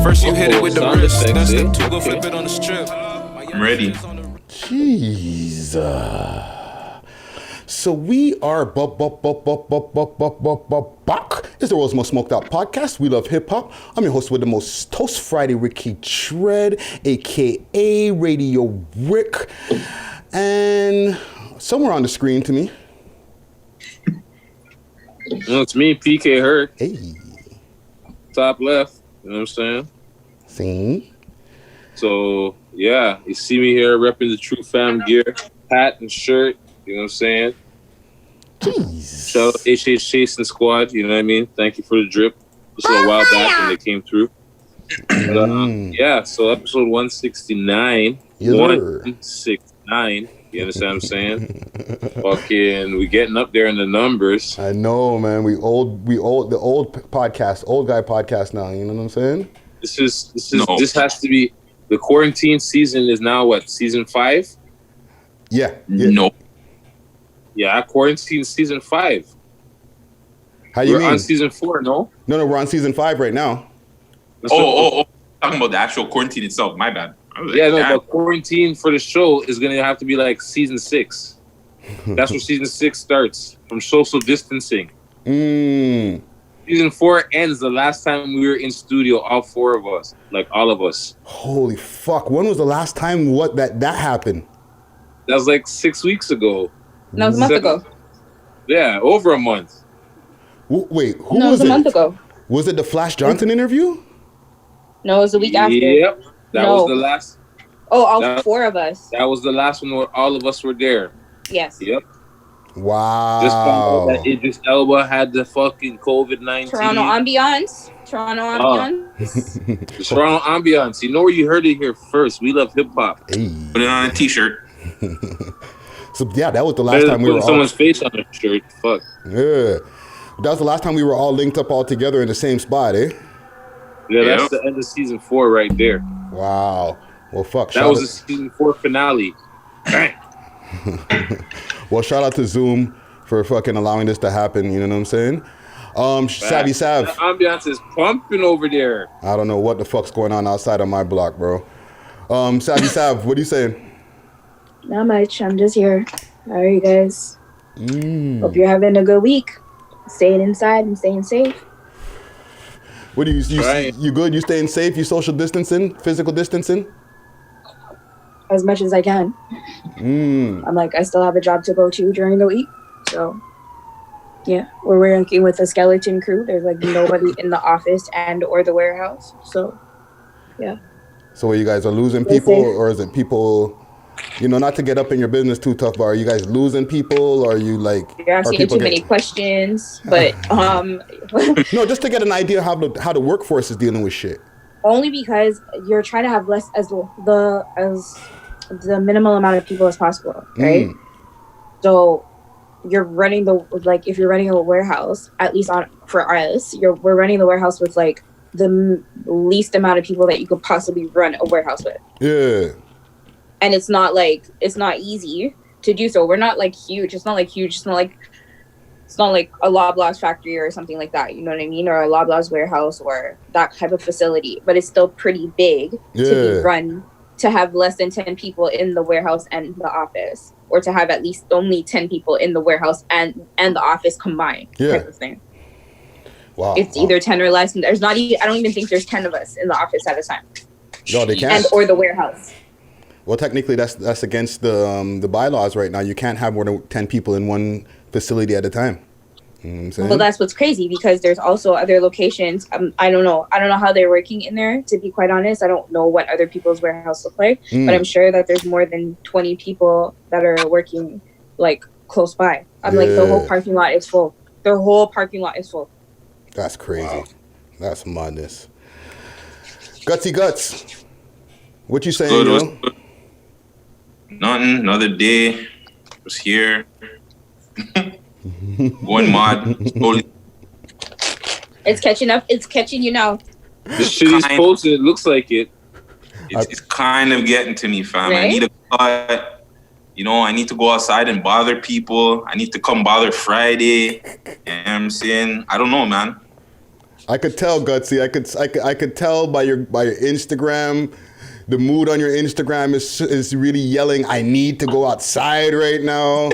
First you hit it with the sound wrist, then effects, step two, eh? go Okay. flip it on the strip. I'm ready. Jeez. So we are back. It's the world's most smoked out podcast. We love hip hop. I'm your host with the most Toast Friday, Ricky Dred, aka Radio Rick, and somewhere on the screen to me. Well, it's me, PK Herc, Hey, top left. You know what I'm saying? see? So, yeah, you see me here repping the True Fam gear, hat and shirt. You know what I'm saying? Jeez. Shout out HH Chasing Squad. You know what I mean? Thank you for the drip. Just a little while back when they came through. But, yeah, so episode 169. Yes, sir. 169. You understand what I'm saying? Fucking, we getting up there in the numbers. I know, man. The old podcast, old guy podcast now. You know what I'm saying? This has to be the quarantine season is now what, season 5? Yeah. No. Yeah, quarantine season 5. How you We're mean? on season 4, no? No, we're on season 5 right now. Oh. Talking about the actual quarantine itself. My bad. I was like, Yeah, no, damn. the quarantine for the show is gonna have to be like season 6. That's where season 6 starts, from social distancing. Season 4 ends the last time we were in studio, all 4 of us, like all of us. Holy fuck! When was the last time that happened? That was like 6 weeks ago. No, it was a month ago. Yeah, over a month. Wait, who No, it was was a month ago. Was it the Flash Johnson interview? No, it was a week after. Yep, that No. was the last. Oh, all That- 4 of us. That was the last one where all of us were there. Yes. Yep. Wow. Just found out that Idris Elba had the fucking COVID-19. Toronto ambiance. The Toronto ambiance. You know where you heard it here first. We love hip hop. Hey. Put it on a t-shirt. So yeah, that was the last time we were all. Someone's face on the shirt. Fuck. Yeah, that was the last time we were all linked up all together in the same spot, eh? Yeah, that's Yep. the end of season 4 right there. Wow. Well, fuck. That was the season 4 finale. Bang. Well, shout out to Zoom for fucking allowing this to happen. You know what I'm saying? Savy Sav. The ambiance is pumping over there. I don't know what the fuck's going on outside of my block, bro. Savy Sav, what are you saying? Not much. I'm just here. How are you guys? Hope you're having a good week. Staying inside and staying safe. What do you Right. you good? You staying safe? You social distancing? Physical distancing? As much as I can. I'm like, I still have a job to go to during the week. So, yeah. We're working with a skeleton crew. There's like nobody in the office and or the warehouse. So, yeah. So you guys are losing Stay people, safe. or is it people? You know, not to get up in your business too tough, but are you guys losing people? Or are you like? You're asking too many questions. But No, just to get an idea how the workforce is dealing with shit. only because you're trying to have less as the minimal amount of people as possible, right? So you're running if you're running a warehouse, at least for us, we're running the warehouse with like the least amount of people that you could possibly run a warehouse with. Yeah. And it's not easy to do so. We're not like huge. It's not like a Loblaws factory or something like that. You know what I mean? Or a Loblaws warehouse or that type of facility. But it's still pretty big to be run, to have less than 10 people in the warehouse and the office, or to have at least only 10 people in the warehouse and the office combined type of thing. Wow. It's either 10 or less. And there's not even, I don't even think there's 10 of us in the office at a time. No, they can't. And or the warehouse. Well, technically, that's against the bylaws right now. You can't have more than 10 people in one facility at a time. You know what I'm saying? Well, that's what's crazy, because there's also other locations. I don't know how they're working in there, to be quite honest. I don't know what other people's warehouse look like, but I'm sure that there's more than 20 people that are working like close by. I'm like, the whole parking lot is full. Their whole parking lot is full. That's crazy. Wow. That's madness. Gutsy Guts, what you saying, yo? Nothing. Another day. Was here. Going mod. It's catching up. It's catching you now. The shit he's posted, it looks like it. It's kind of getting to me, fam. Right? I need a cut. You know, I need to go outside and bother people. I need to come bother Friday. You know what I'm saying? I don't know, man. I could tell, Gutsy. I could tell by your Instagram. The mood on your Instagram is really yelling, I need to go outside right now.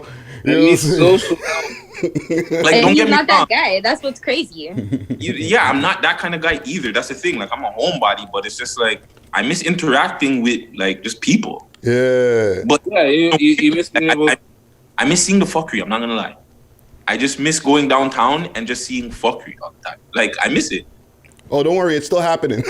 I need social. Like, don't he's get me not wrong. that guy. That's what's crazy. Yeah, I'm not that kind of guy either. That's the thing. Like, I'm a homebody, but it's just like I miss interacting with like just people. Yeah. But Yeah, you miss being able. I miss seeing the fuckery. I'm not gonna lie. I just miss going downtown and just seeing fuckery all the time. Like, I miss it. Oh, don't worry, it's still happening.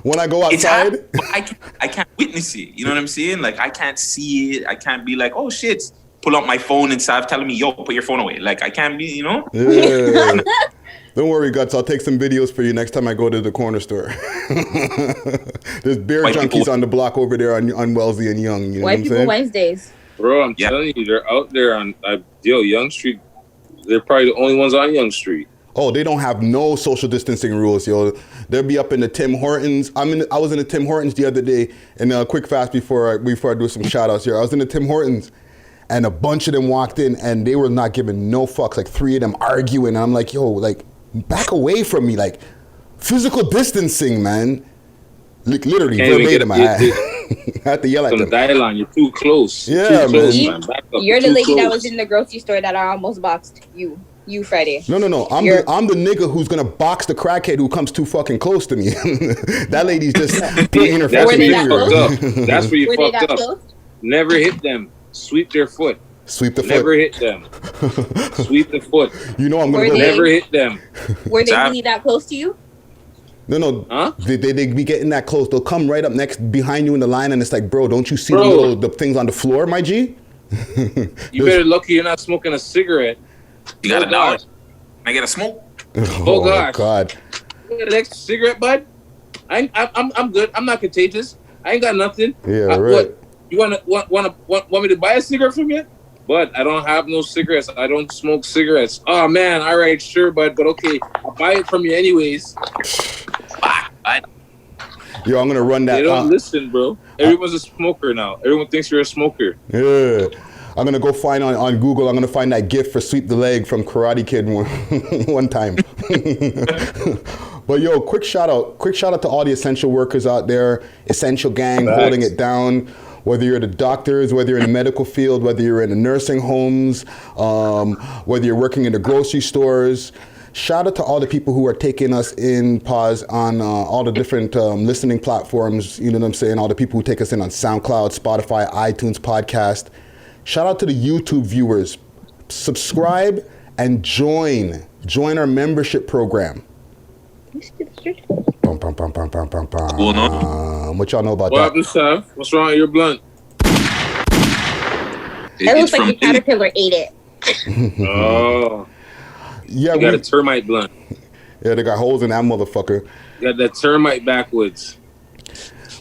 When I go It's outside, happening, but I can't witness it. You know what I'm saying? Like, I can't see it. I can't be like, oh shit, pull out my phone and start telling me, yo, put your phone away. Like, I can't be, you know? yeah. Don't worry, Guts. I'll take some videos for you next time I go to the corner store. There's beer White junkies people. on the block over there on Wellesley and Young. You know White what I'm people saying? Wednesdays. Bro, I'm Yeah. telling you, they're out there on Young Street. They're probably the only ones on Young Street. Oh, they don't have no social distancing rules, yo. They'll be up in the Tim Hortons. I was in the Tim Hortons the other day, and quick fast before I do some shout outs here. I was in the Tim Hortons, and a bunch of them walked in, and they were not giving no fucks. Like 3 of them arguing, and I'm like, yo, like back away from me, like physical distancing, man. Like literally Can't even verbatim. get I had to yell at on the them. dial-on. You're too close. Yeah, Too close, man. man. Back up. You're the too lady that close. was in the grocery store that I almost boxed. You Friday. No. I'm the nigga who's gonna box the crackhead who comes too fucking close to me. That lady's just pointing her That's Were where fucking they you that fucked finger. up. That's where you Were they fucked that up. close? Never hit them. Sweep their foot. Sweep the Never foot. hit them. Sweep the foot. You know I'm gonna Were go. they- Never hit them. Were they Zap. really that close to you? No. Huh? They be getting that close. They'll come right up next behind you in the line, and it's like, bro, don't you see Bro. the things on the floor, my G? You better lucky you're not smoking a cigarette. You got Oh, a dollar? gosh. Can I get a smoke? Oh, gosh. God. You got an extra cigarette, bud? I'm good. I'm not contagious. I ain't got nothing. Yeah, right. What? You want me to buy a cigarette from you? But I don't have no cigarettes. I don't smoke cigarettes. Oh man, all right, sure, bud. But okay, I'll buy it from you anyways. Yo, I'm gonna run that. They don't listen, bro. Everyone's a smoker now. Everyone thinks you're a smoker. Yeah. I'm gonna go find on Google. I'm gonna find that GIF for Sweep the Leg from Karate Kid one time. But yo, quick shout out to all the essential workers out there, essential gang Facts. holding it down. Whether you're the doctors, whether you're in the medical field, whether you're in the nursing homes, whether you're working in the grocery stores. Shout out to all the people who are taking us in pause on all the different listening platforms. You know what I'm saying? All the people who take us in on SoundCloud, Spotify, iTunes, podcast. Shout out to the YouTube viewers. Subscribe and join our membership program. Bum, bum, bum, bum, bum, bum, bum. Going on? What y'all know about What that? happened, Sam? What's wrong with your blunt? It looks It's like from the caterpillar ate it. Oh, Yeah, you got a termite blunt. they got holes in that motherfucker. You got that termite backwards.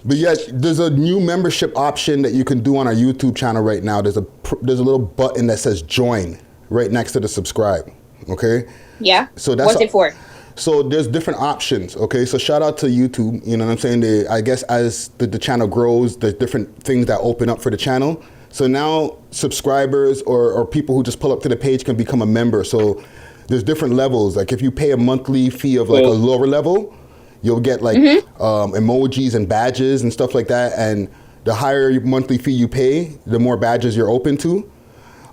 But yeah, there's a new membership option that you can do on our YouTube channel right now. There's a little button that says join right next to the subscribe. Okay. Yeah. So that's What's it for? So there's different options, okay? So shout out to YouTube, you know what I'm saying? I guess as the channel grows, there's different things that open up for the channel. So now subscribers or people who just pull up to the page can become a member. So there's different levels. Like if you pay a monthly fee of like a lower level, you'll get like emojis and badges and stuff like that. And the higher monthly fee you pay, the more badges you're open to.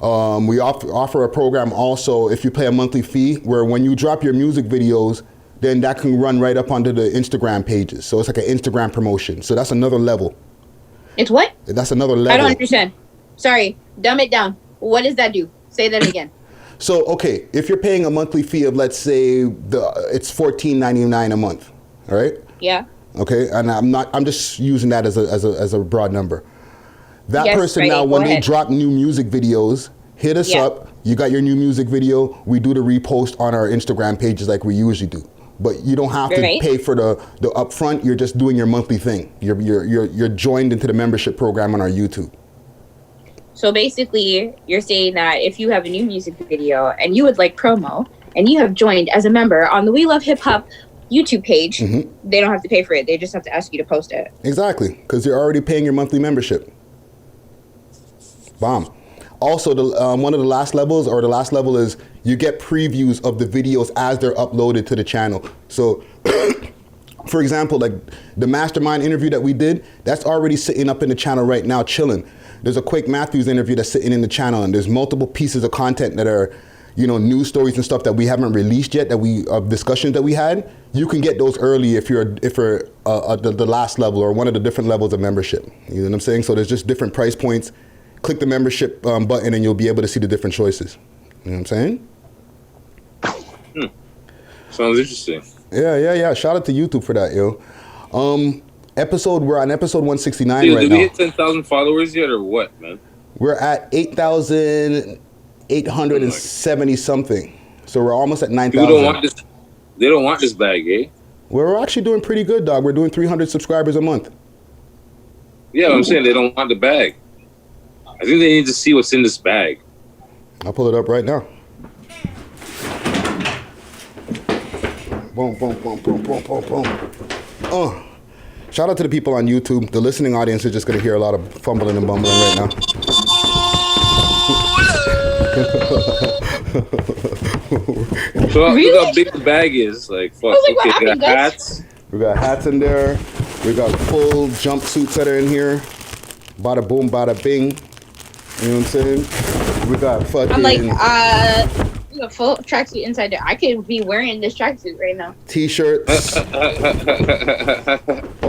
We offer a program also if you pay a monthly fee where when you drop your music videos, then that can run right up onto the Instagram pages. So it's like an Instagram promotion. So that's another level. It's what? That's another level. I don't understand. Sorry. Dumb it down. What does that do? Say that again. So, okay, if you're paying a monthly fee of, let's say, it's $14.99 a month, all right? Yeah. Okay, and I'm just using that as a broad number. That Yes, person Freddie, now, go when they ahead. drop new music videos, hit us Yeah. up. You got your new music video. We do the repost on our Instagram pages like we usually do. But you don't have to Right. pay for the upfront. You're just doing your monthly thing. You're joined into the membership program on our YouTube. So basically, you're saying that if you have a new music video and you would like promo and you have joined as a member on the We Love Hip Hop YouTube page, they don't have to pay for it. They just have to ask you to post it. Exactly, because you're already paying your monthly membership. Bomb. Also, one of the last levels, or the last level, is you get previews of the videos as they're uploaded to the channel. So, for example, like the mastermind interview that we did, that's already sitting up in the channel right now, chilling. There's a Quake Matthews interview that's sitting in the channel, and there's multiple pieces of content that are, news stories and stuff that we haven't released yet, discussions that we had. You can get those early if you're the last level or one of the different levels of membership. You know what I'm saying? So there's just different price points. Click the membership button and you'll be able to see the different choices. You know what I'm saying? Sounds interesting. Yeah. Shout out to YouTube for that, yo. We're on episode 169 Dude, right did now. we hit 10,000 followers yet, or what, man? We're at 8,870 something. So we're almost at 9,000. People don't want this. They don't want this bag, eh? We're actually doing pretty good, dog. We're doing 300 subscribers a month. Yeah, I'm saying they don't want the bag. I think they need to see what's in this bag. I'll pull it up right now. Boom, boom, boom, boom, boom, boom, boom. Shout out to the people on YouTube. The listening audience is just going to hear a lot of fumbling and bumbling right now. So look how big the bag is. Like, fuck. Like, okay, we got hats. We got hats in there. We got full jumpsuits that are in here. Bada boom, bada bing. You know what I'm saying? We got fucking... I'm like, a full tracksuit inside there. I could be wearing this tracksuit right now. T-shirts. Oh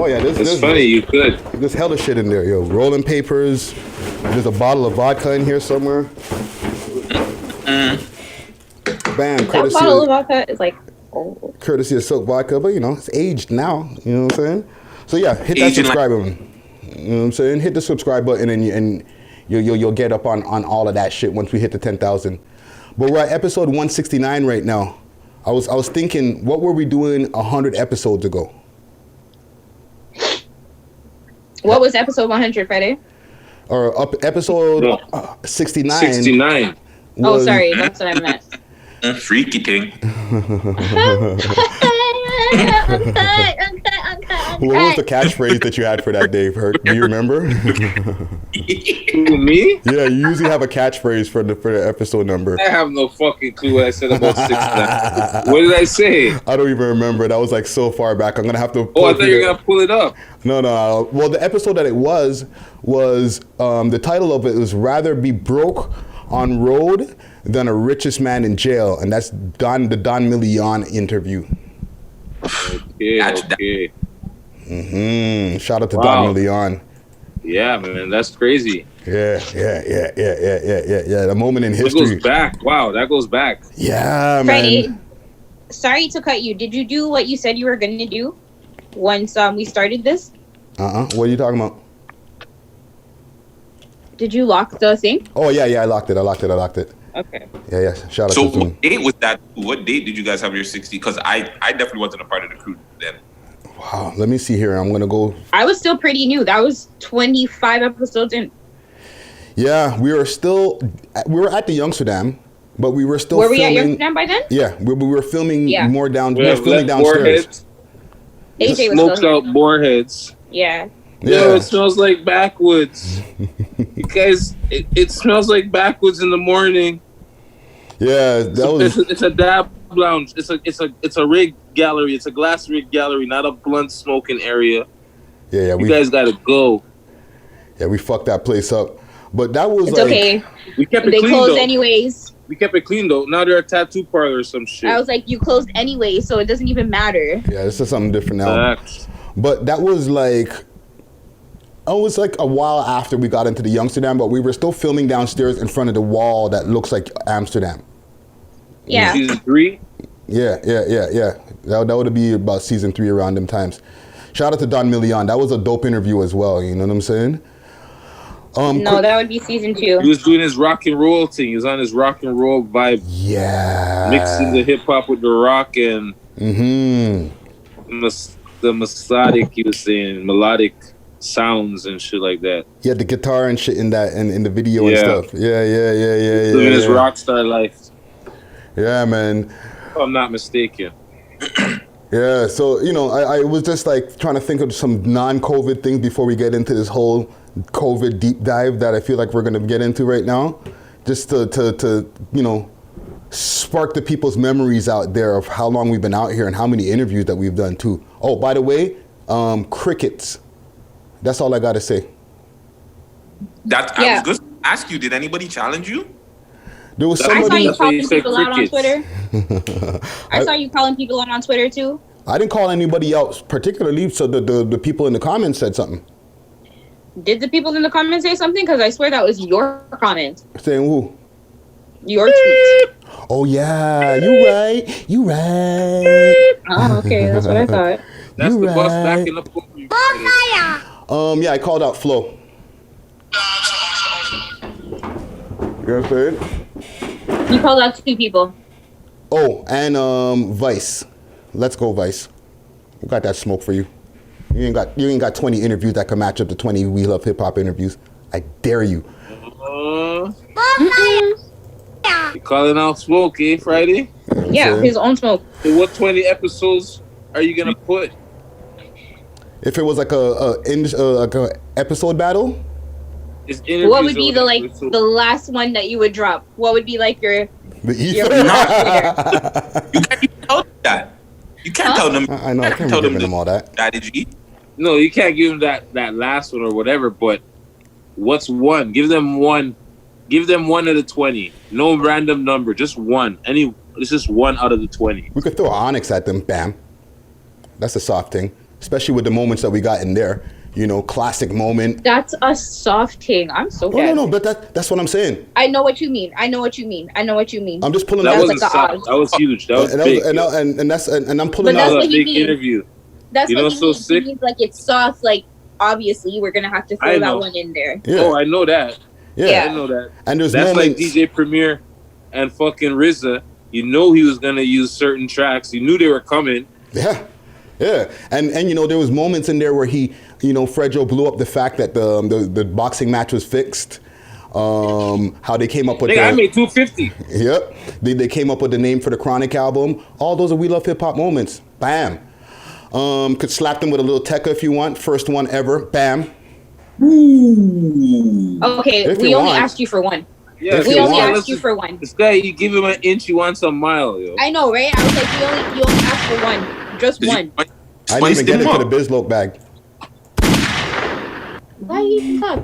yeah, It's funny, you could. There's hella shit in there, yo. Rolling papers. There's a bottle of vodka in here somewhere. Bam, That bottle of vodka is like old. Courtesy of Silk Vodka, but it's aged now. You know what I'm saying? So yeah, hit that subscribe button. You know what I'm saying? Hit the subscribe button and you'll get up on all of that shit once we hit the 10,000. But we're at episode 169 right now. I was thinking, what were we doing 100 episodes ago? What was episode 100, Friday? Or episode 69. 69. Oh, sorry, that's what I meant. Freaky thing. What was the catchphrase that you had for that day, Herc? Do you remember? Who, me? Yeah, you usually have a catchphrase for the episode number. I have no fucking clue what I said about 69. What did I say? I don't even remember. That was like so far back. I'm gonna have to. Oh, I thought you were gonna pull it up. No. Well, the episode that it was the title of it was "Rather Be Broke on Road Than a Richest Man in Jail," and that's the Don Million interview. Okay. Shout out to Don Million. Yeah, man, that's crazy. Yeah. The moment in history. That goes back. Wow, that goes back. Yeah, man. Friday, sorry to cut you. Did you do what you said you were going to do once we started this? What are you talking about? Did you lock the thing? Oh, yeah, I locked it. Okay. Yeah. Shout out So to Zoom. what date was that? What date did you guys have your 60? Because I definitely wasn't a part of the crew then. Wow, let me see here. I'm going to go. I was still pretty new. That was 25 episodes in. Yeah, we were at the Youngsterdam, but we were still Were filming. we at Youngsterdam by then? Yeah, we were filming more down. We We were filming downstairs. AJ was Smoked still out boarheads. Yeah. Yo, it smells like backwoods. You guys, it smells like backwoods in the morning. Yeah, It's a dab lounge. It's a rig gallery. It's a glass rig gallery, not a blunt smoking area. Yeah, You guys gotta go. Yeah, we fucked that place up. But that was It's like, okay. We kept it They clean closed though. anyways. We kept it clean though. Now they're a tattoo parlor or some shit. I was like, you closed anyway, so it doesn't even matter. Yeah, this is something different now. Facts. But that was like, it was like a while after we got into the Youngsterdam, but we were still filming downstairs in front of the wall that looks like Amsterdam. Yeah. Season 3. Yeah. That would be about season 3 around them times. Shout out to Don Million. That was a dope interview as well. You know what I'm saying? No, that would be season 2. He was doing his rock and roll thing. He was on his rock and roll vibe. Yeah. Mixing the hip hop with the rock and the melodic, he was saying, melodic sounds and shit like that. He had the guitar and shit in that in the video and Yeah. stuff. Yeah. Living his rock star life, Yeah, man. if I'm not mistaken. Yeah, so, I was just like trying to think of some non-COVID things before we get into this whole COVID deep dive that I feel like we're going to get into right now. just to spark the people's memories out there of how long we've been out here and how many interviews that we've done too. Oh, by the way, crickets. That's all I got to say. I was going to ask you, did anybody challenge you? There was I saw somebody. you calling people out on crickets. Twitter. I saw you calling people out on Twitter too. I didn't call anybody else particularly, so the people in the comments said something. Did the people in the comments say something? Because I swear that was your comment. Saying who? Your tweet. Oh yeah, you right. Oh, okay, that's what I thought. That's You the bus right. back in the book. Yeah, I called out Flo. You know what I'm saying? You called out 2 people. Oh, and Vice. Let's go, Vice. We got that smoke for you. You ain't got 20 interviews that can match up to 20 We Love Hip Hop interviews. I dare you. You calling out smoke, eh, Friday? Yeah, his own smoke. So what 20 episodes are you gonna put? If it was like a episode battle, It's interviews What would be or the whatever, so- the last one that you would drop? What would be like your the your ether. You can't even tell them that. You can't tell them. I know. I can't be giving them all that. Strategy. No, you can't give them that last one or whatever. But what's one? Give them one. Give them one out of 20. No random number, just one. It's just one out of the 20. We could throw Onyx at them. Bam. That's a soft thing, especially with the moments that we got in there. Classic moment. That's a soft thing. I'm so Oh dead. no, but that's what I'm saying. I know what you mean. I'm just pulling That out. wasn't like the soft. odds. That was huge. That was And, big. and I'm pulling But That that's out. was what a he big means. interview. That's You what know he what's so means. sick? He means like it's soft. Like obviously we're gonna have to I throw that know. one in there. Yeah. Oh, I know that. Yeah. I know that. And there's That's like moments. DJ Premier and fucking RZA. You know he was gonna use certain tracks. You knew they were coming. Yeah. And there was moments in there where he, Fredro blew up the fact that the boxing match was fixed. How they came up with Nigga, I made 250. Yep. They came up with the name for the Chronic album. All those are We Love Hip Hop moments. Bam. Could slap them with a little Tekka if you want. First one ever. Bam. Okay, If we you only want. asked you for one. Yeah, If We you only want. asked you for one. This guy, you give him an inch, you want some mile, yo. I know, right? I was like, you only asked for one, just one. I didn't even get into the Bizloke bag. Why are you eating cup?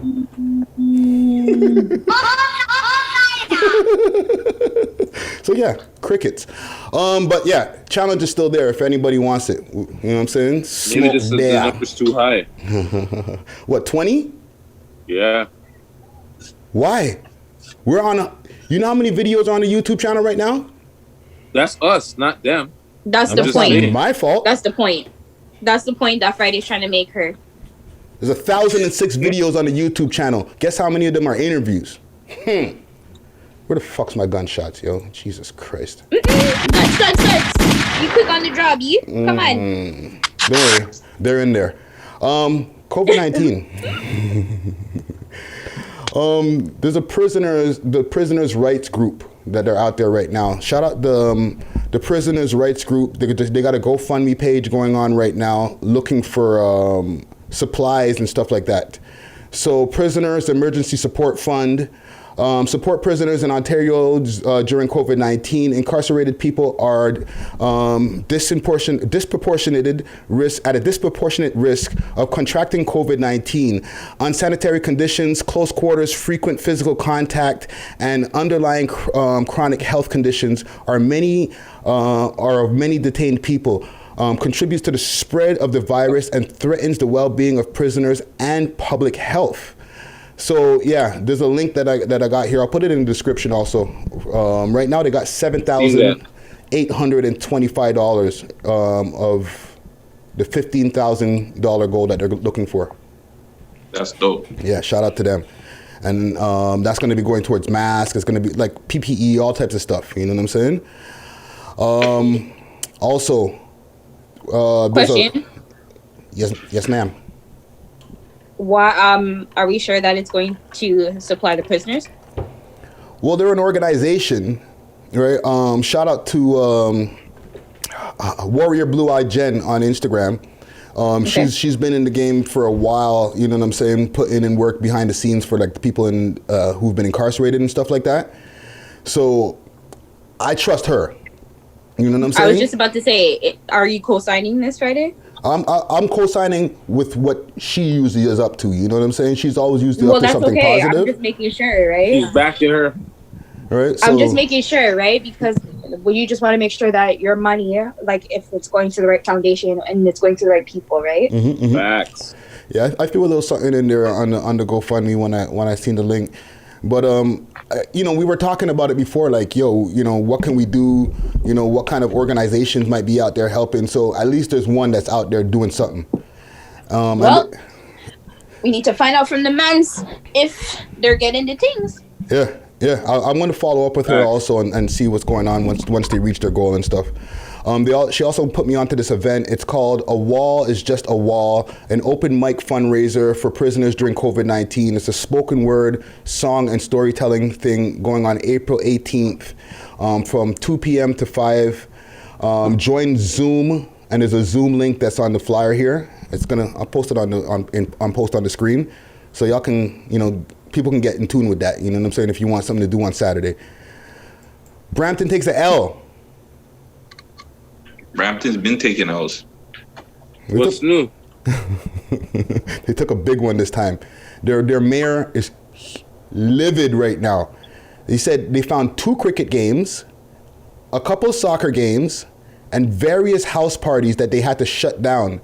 So yeah, crickets. But yeah, challenge is still there if anybody wants it. You know what I'm saying? Maybe Smoke just the there. number's too high. What, 20? Yeah. Why? We're on you know how many videos are on the YouTube channel right now? That's us, not them. That's I'm the just point. saying. My fault. That's the point. That's the point that Friday's trying to make her. There's 1,006 videos on the YouTube channel. Guess how many of them are interviews? Where the fuck's my gunshots, yo? Jesus Christ. Nuts. You quick on the job, you. Come on. Don't worry, they're in there. COVID-19. There's the prisoners' rights group that are out there right now. Shout out the prisoners' rights group. They got a GoFundMe page going on right now, looking for supplies and stuff like that. So Prisoners Emergency Support Fund. Support prisoners in Ontario during COVID-19. Incarcerated people are disproportionate risk of contracting COVID-19. Unsanitary conditions, close quarters, frequent physical contact, and underlying chronic health conditions are of many detained people. Contributes to the spread of the virus and threatens the well-being of prisoners and public health. So yeah, there's a link that I got here. I'll put it in the description also. Right now they got $7,825 of the $15,000 goal that they're looking for. That's dope. Yeah, shout out to them. And that's going to be going towards masks. It's going to be like PPE, all types of stuff. You know what I'm saying? Also, there's Question. Yes, ma'am. Why? Are we sure that it's going to supply the prisoners? Well, they're an organization, right? Shout out to Warrior Blue Eye Jen on Instagram. She's been in the game for a while, you know what I'm saying, putting in work behind the scenes for like the people who've been incarcerated and stuff like that. So I trust her. You know what I'm saying? I was just about to say, are you co-signing this Friday? I'm co-signing with what she usually is up to. You know what I'm saying? She's always usually up to something okay. positive. I'm just making sure, right? He's backing her. Right. I'm just making sure, right? Because you just want to make sure that your money, like if it's going to the right foundation and it's going to the right people, right? Facts. Yeah, I feel a little something in there on the GoFundMe when I seen the link. But you know, we were talking about it before, like, yo, you know, what can we do? You know, what kind of organizations might be out there helping? So at least there's one that's out there doing something. Well, we need to find out from the mans if they're getting the things. Yeah. I'm going to follow up with her also and see what's going on once they reach their goal and stuff. She also put me onto this event. It's called A Wall is Just a Wall, an open mic fundraiser for prisoners during COVID-19. It's a spoken word, song, and storytelling thing going on April 18th from 2 p.m. to 5. Join Zoom, and there's a Zoom link that's on the flyer here. I'll post it on post on the screen, so y'all can, you know, people can get in tune with that. You know what I'm saying? If you want something to do on Saturday. Brampton takes a L. Brampton's been taking L's. What's new? They took a big one this time. Their mayor is livid right now. He said they found 2 cricket games, a couple soccer games, and various house parties that they had to shut down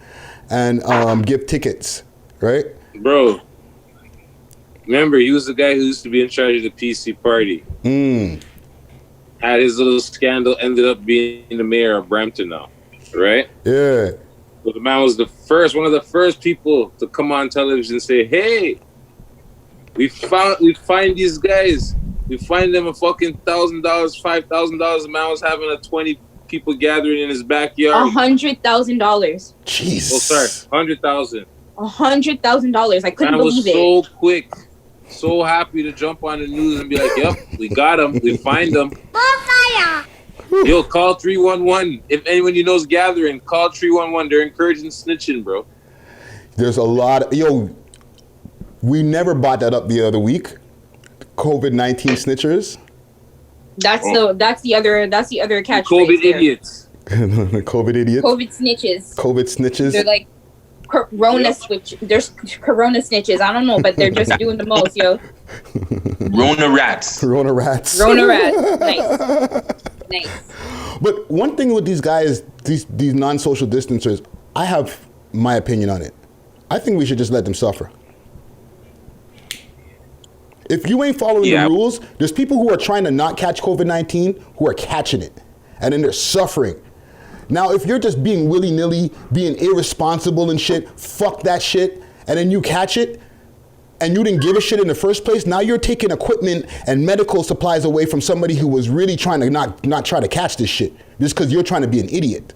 and give tickets, right? Bro, remember, he was the guy who used to be in charge of the PC party. Had his little scandal, ended up being the mayor of Brampton now, right? Yeah. So the man was one of the first people to come on television and say, "Hey, we find these guys. We find them a fucking $1,000, $5,000. A man was having a 20 people gathering in his backyard. $100,000. Jeez. Oh, sorry, 100,000. $100,000. I couldn't believe it. So quick. So happy to jump on the news and be like, yep, we got him. We find him. Yo, call 311. If anyone you know is gathering, call 311. They're encouraging snitching, bro. There's a lot we never brought that up the other week. COVID-19 snitchers. That's the other catchphrase. COVID idiots. COVID idiots. COVID snitches. COVID snitches. They're like Corona switch. There's Corona snitches. I don't know, but they're just doing the most, yo. Rona rats. Rona rats. Rona rats. Nice. But one thing with these guys, these non-social distancers, I have my opinion on it. I think we should just let them suffer. If you ain't following the rules, there's people who are trying to not catch COVID-19 who are catching it, and then they're suffering. Now, if you're just being willy-nilly, being irresponsible and shit, fuck that shit, and then you catch it, and you didn't give a shit in the first place, now you're taking equipment and medical supplies away from somebody who was really trying to not try to catch this shit, just because you're trying to be an idiot.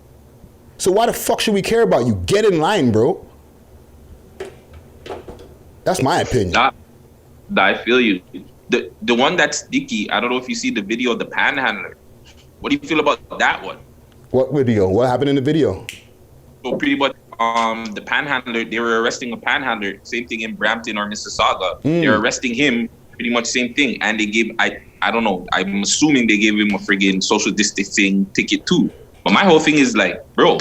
So why the fuck should we care about you? Get in line, bro. That's my opinion. I feel you. The one that's sticky, I don't know if you see the video of the panhandler. What do you feel about that one? What video? What happened in the video? So pretty much the panhandler, they were arresting a panhandler, same thing in Brampton or Mississauga. They're arresting him, pretty much same thing. And they gave, I don't know, I'm assuming they gave him a friggin' social distancing ticket too. But my whole thing is like, bro.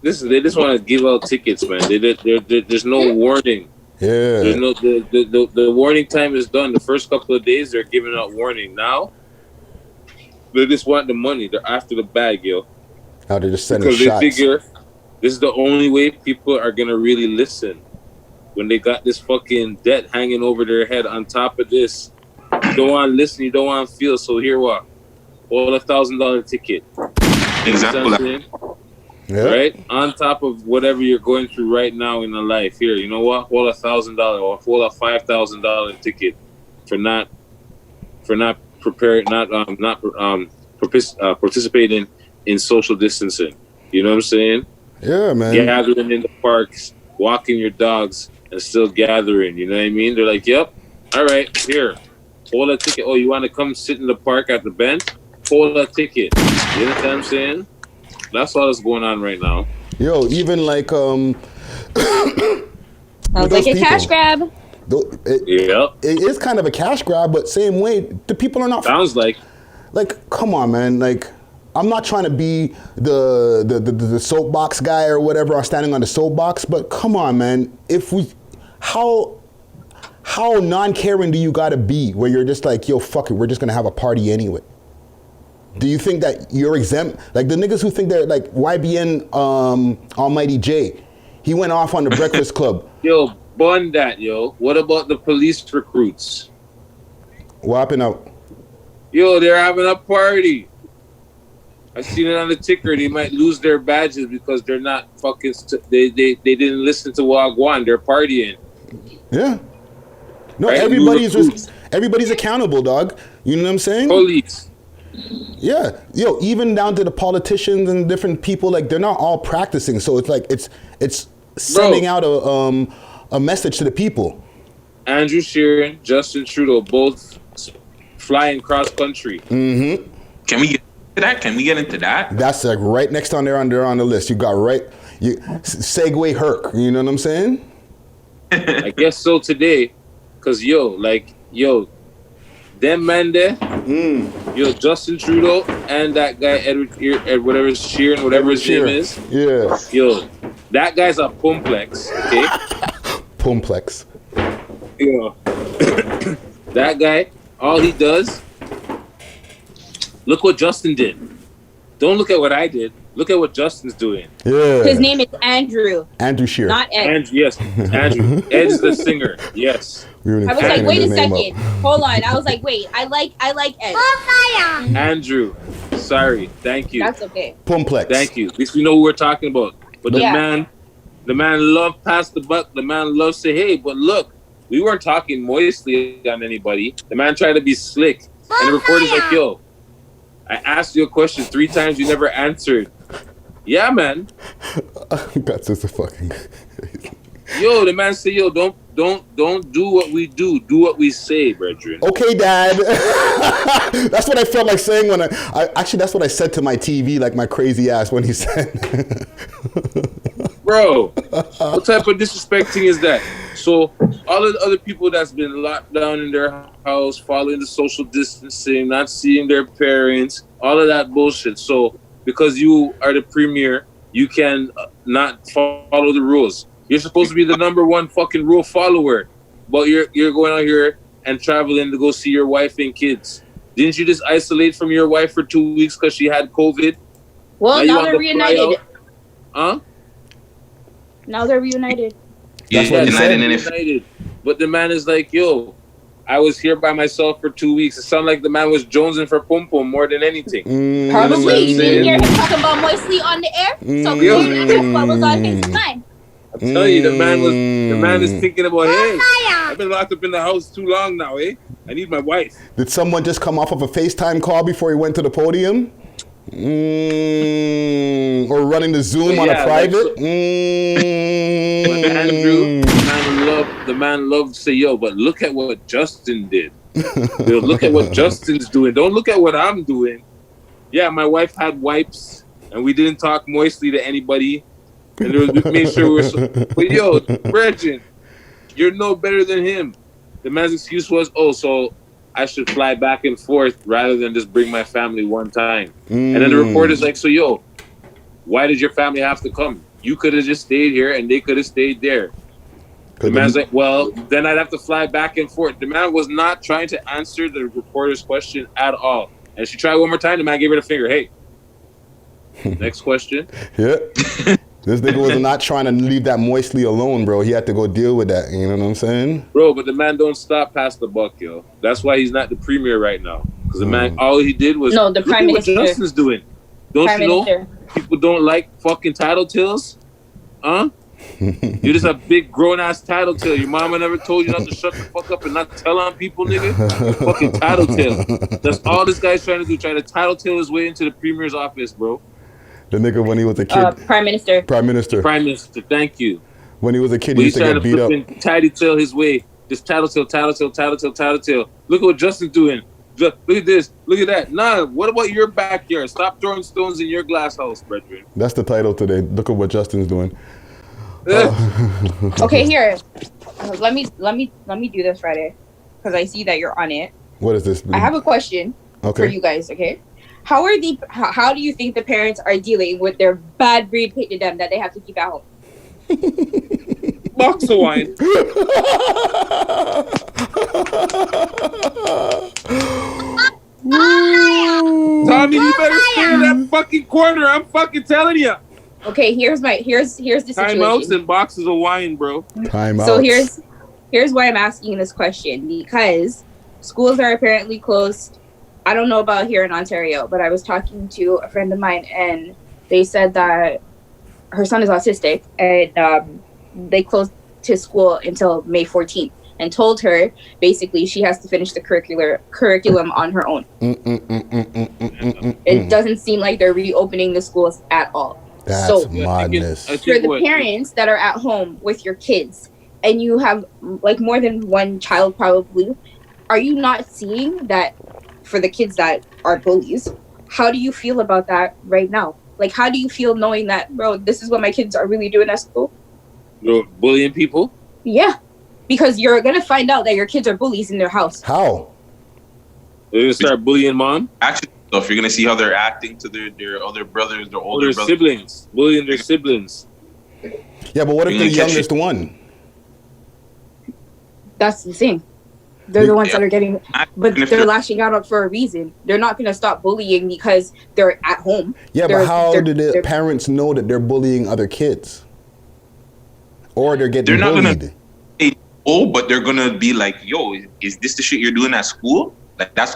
They just want to give out tickets, man. There's no warning. Yeah. There's no the warning time is done. The first couple of days they're giving out warning. Now they just want the money. They're after the bag, yo. Now they're just sending because shots. They figure this is the only way people are gonna really listen. When they got this fucking debt hanging over their head on top of this, you don't want to listen, you don't want to feel. So here what? All $1,000 ticket. Exactly. Yeah. Right? On top of whatever you're going through right now in the life. Here, you know what? Hold $1,000 or hold a $5,000 ticket for not preparing, participating in social distancing. You know what I'm saying? Yeah, man. Gathering in the parks, walking your dogs, and still gathering. You know what I mean? They're like, yep, all right, here, hold a ticket. Oh, you want to come sit in the park at the bench? Hold a ticket. You know what I'm saying? That's all that's going on right now. Yo, even like Sounds like a cash grab. Yep. It is kind of a cash grab, but same way, the people are not. Sounds like. Like, come on, man. Like, I'm not trying to be the soapbox guy or whatever, or standing on the soapbox, but come on, man. How non-caring do you gotta be where you're just like, yo, fuck it, we're just gonna have a party anyway? Do you think that you're exempt? Like the niggas who think they're like YBN Almighty J, he went off on the Breakfast Club. Yo, bun that, yo. What about the police recruits? What happened out? Yo, they're having a party. I seen it on the ticker. They might lose their badges because they're not fucking. They didn't listen to Wagwan. They're partying. Yeah. No, Right? everybody's accountable, dog. You know what I'm saying? Police. Yeah. Yo, even down to the politicians and different people, like they're not all practicing. So it's like it's sending out a message to the people. Andrew Sheeran, Justin Trudeau, both flying cross country. Mm-hmm. Can we get into that? Can we get into that? That's like right next on there on the list. You got segue Herc. You know what I'm saying? I guess so today, cause yo, them man there, yo, Justin Trudeau and that guy Edward whatever Sheeran, whatever his name is. Yeah. Yo, that guy's a pumplex, okay? Pumplex. Yo, that guy, all he does, look what Justin did. Don't look at what I did. Look at what Justin's doing. Yeah. His name is Andrew. Andrew Sheeran. Not Ed. Yes, Andrew. Ed's the singer. Yes. I I was like, wait a second. Hold on. I was like, wait. I like Ed. Andrew. Sorry. Thank you. That's okay. Pumplex. Thank you. At least we know who we're talking about. But the Yeah. man loved pass the buck. The man loved say, hey, but look, we weren't talking moistly on anybody. The man tried to be slick. And the reporter's like, yo, I asked you a question 3 times, you never answered. Yeah, man. That's just a fucking. Yo, the man said, yo, don't do what we do. Do what we say, brethren. Okay, Dad. That's what I felt like saying when I actually that's what I said to my TV, like my crazy ass when he said. Bro, what type of disrespecting is that? So all of the other people that's been locked down in their house, following the social distancing, not seeing their parents, all of that bullshit. So because you are the premier, you can not follow the rules. You're supposed to be the number one fucking rule follower, but you're going out here and traveling to go see your wife and kids. Didn't you just isolate from your wife for 2 weeks because she had COVID? Well, now they're reunited. Huh? Now they're reunited. That's what he said. Reunited. But the man is like, yo, I was here by myself for 2 weeks. It sounded like the man was jonesing for pum pum more than anything. Probably. You didn't hear him talking about moistly on the air? So clearly that's what was on his mind. I'm telling you, the man is thinking about, hey, I've been locked up in the house too long now, eh? I need my wife. Did someone just come off of a FaceTime call before he went to the podium? Or running the Zoom on a private? But Andrew, the man loved to say, yo, but look at what Justin did. Yo, look at what Justin's doing. Don't look at what I'm doing. Yeah, my wife had wipes, and we didn't talk moistly to anybody. And we made sure we were. But yo, Brethren, you're no better than him. The man's excuse was, oh, so I should fly back and forth rather than just bring my family one time. And then the reporter's like, so yo, why did your family have to come? You could have just stayed here and they could have stayed there. The man's like, well, then I'd have to fly back and forth. The man was not trying to answer the reporter's question at all. And she tried one more time. The man gave her the finger. Hey, next question. Yeah. This nigga was not trying to leave that moistly alone, bro. He had to go deal with that. You know what I'm saying? Bro, but the man don't stop past the buck, yo. That's why he's not the premier right now. Because the man, all he did was, no, the prime minister. What Justin's doing. Don't prime you know? minister. People don't like fucking tattletales? Huh? You're just a big grown-ass tattletale. Your mama never told you not to shut the fuck up and not tell on people, nigga? Fucking tattletale. That's all this guy's trying to do. Try to tattletale his way into the premier's office, bro. The nigga when he was a kid. Prime Minister. Prime Minister. Prime Minister, thank you. When he was a kid, he used to get beat up. Tattletale his way. Just tattletale. Look at what Justin's doing. Look at this. Look at that. Nah, what about your backyard? Stop throwing stones in your glass house, brethren. That's the title today. Look at what Justin's doing. Okay, here. Let me do this Friday, because I see that you're on it. What is this? I have a question for you guys. Okay, how do you think the parents are dealing with their bad breed pit to them that they have to keep at home? Box of wine. Tommy, you better stay in that fucking corner. I'm fucking telling you. Okay, here's the situation. Timeouts and boxes of wine, bro. Timeouts. So here's why I'm asking this question, because schools are apparently closed. I don't know about here in Ontario, but I was talking to a friend of mine, and they said that her son is autistic, and they closed his school until May 14th, and told her basically she has to finish the curriculum on her own. It doesn't seem like they're reopening the schools at all. That's madness. For the parents that are at home with your kids, and you have like more than one child probably, are you not seeing that for the kids that are bullies? How do you feel about that right now? Like, how do you feel knowing that, bro, this is what my kids are really doing at school? You're bullying people? Yeah, because you're going to find out that your kids are bullies in their house. How? They're going to start bullying mom? Actually, so if you're going to see how they're acting to their other brothers, their older brothers. Siblings. Bullying their siblings. Yeah, but what if the youngest one? That's the thing. They're the ones that are getting, but they're lashing out for a reason. They're not going to stop bullying because they're at home. Yeah, but how do the parents know that they're bullying other kids? Or they're getting bullied? Not going to say, but they're going to be like, yo, is this the shit you're doing at school? Like, that's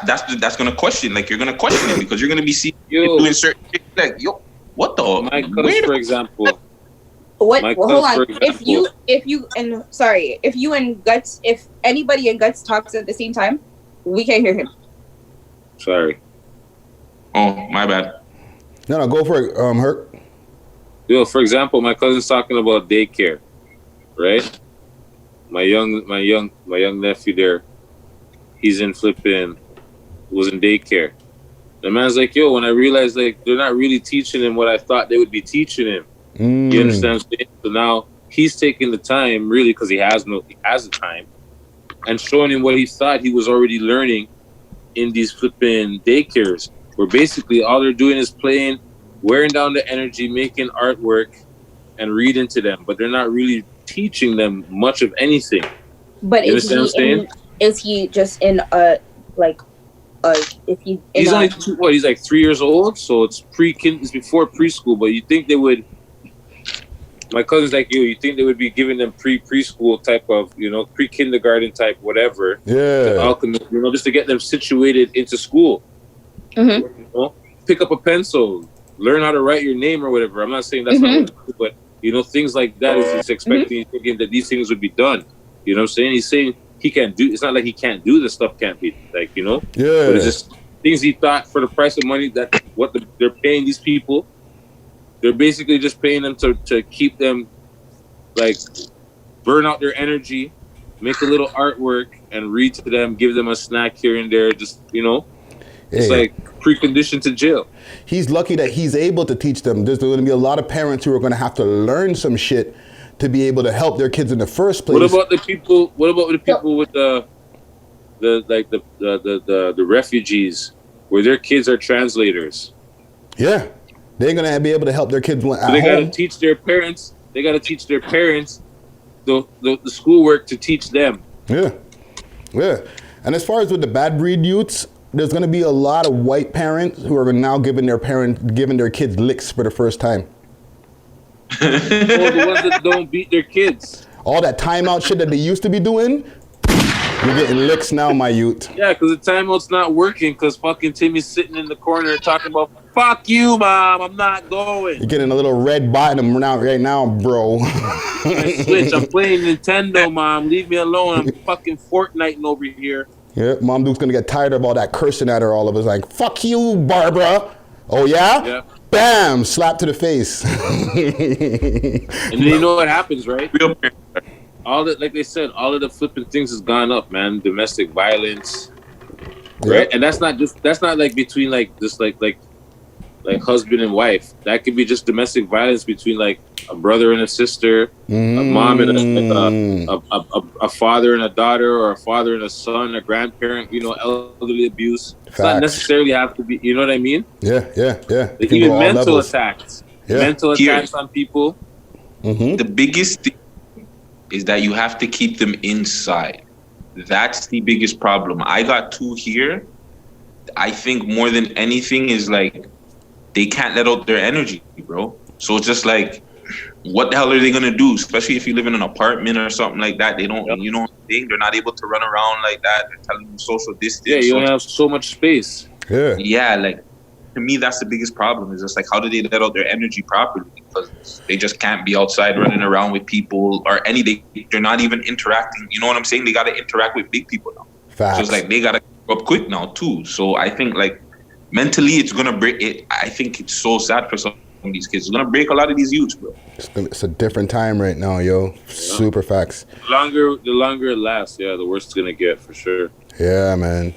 going to question. Like, you're going to question it because you're going to be seeing doing certain shit. Like, yo, what the? My cousin, for example. Hold on. If you and Guts, if anybody in Guts talks at the same time, we can't hear him. Sorry. Oh, my bad. No, go for it, Herc. Yo, for example, my cousin's talking about daycare, right? My young nephew there, was in daycare. The man's like, yo, when I realized like they're not really teaching him what I thought they would be teaching him. You understand what I'm saying? So now he's taking the time, really, because he has the time, and showing him what he thought he was already learning in these flipping daycares, where basically all they're doing is playing, wearing down the energy, making artwork, and reading to them, but they're not really teaching them much of anything. But is he just in a like? He's only he's like 3 years old, so it's it's before preschool. But you think they would? My cousin's like, you think they would be giving them preschool type of, pre-kindergarten type, whatever. Yeah. Alchemy, just to get them situated into school. Mm-hmm. Pick up a pencil, learn how to write your name or whatever. I'm not saying that's not what, but things like that is just expecting, thinking that these things would be done. You know what I'm saying? He's saying he can't do, it's not like he can't do this stuff, can't be like, Yeah. But it's just things he thought for the price of money that they're paying these people. They're basically just paying them to keep them, like, burn out their energy, make a little artwork, and read to them, give them a snack here and there. Just, it's like preconditioned to jail. He's lucky that he's able to teach them. There's going to be a lot of parents who are going to have to learn some shit to be able to help their kids in the first place. What about the people with the refugees, where their kids are translators? Yeah. They're going to be able to help their kids at home. They got to teach their parents. They got to teach their parents the schoolwork to teach them. Yeah. And as far as with the bad breed youths, there's going to be a lot of white parents who are now giving their kids licks for the first time. The ones that don't beat their kids. All that timeout shit that they used to be doing, you're getting licks now, my youth. Yeah, because the timeout's not working because fucking Timmy's sitting in the corner talking about, fuck you, Mom, I'm not going. You're getting a little red bottom right now, bro. I switch. I'm playing Nintendo, Mom. Leave me alone. I'm fucking Fortniting over here. Yeah, Mom Duke's going to get tired of all that cursing at her all of us. Like, fuck you, Barbara. Oh, yeah? Yeah. Bam! Slap to the face. And then you know what happens, right? Like they said, all of the flipping things has gone up, man. Domestic violence, right? And that's not like between like just like husband and wife. That could be just domestic violence between like a brother and a sister, a mom and a father and a daughter, or a father and a son, a grandparent. You know, elderly abuse. It's not necessarily have to be. You know what I mean? Yeah. Like even mental attacks. Yeah. Mental attacks on people. The biggest thing is that you have to keep them inside. That's the biggest problem. I got 2 here. I think more than anything is like they can't let out their energy, bro. So it's just like, what the hell are they gonna do? Especially if you live in an apartment or something like that. They don't, you know, they're not able to run around like that. They're telling you social distance. Yeah, you don't have so much space. Yeah, like to me, that's the biggest problem. Is just like, how do they let out their energy properly? Because they just can't be outside running around with people or they're not even interacting. You know what I'm saying? They got to interact with big people now. Facts. So it's like they got to grow up quick now too. So I think like mentally, it's gonna break it. I think it's so sad for some of these kids. It's gonna break a lot of these youths, bro. It's a different time right now, yo. Yeah. Super facts. The longer it lasts, the worse it's gonna get for sure. Yeah, man.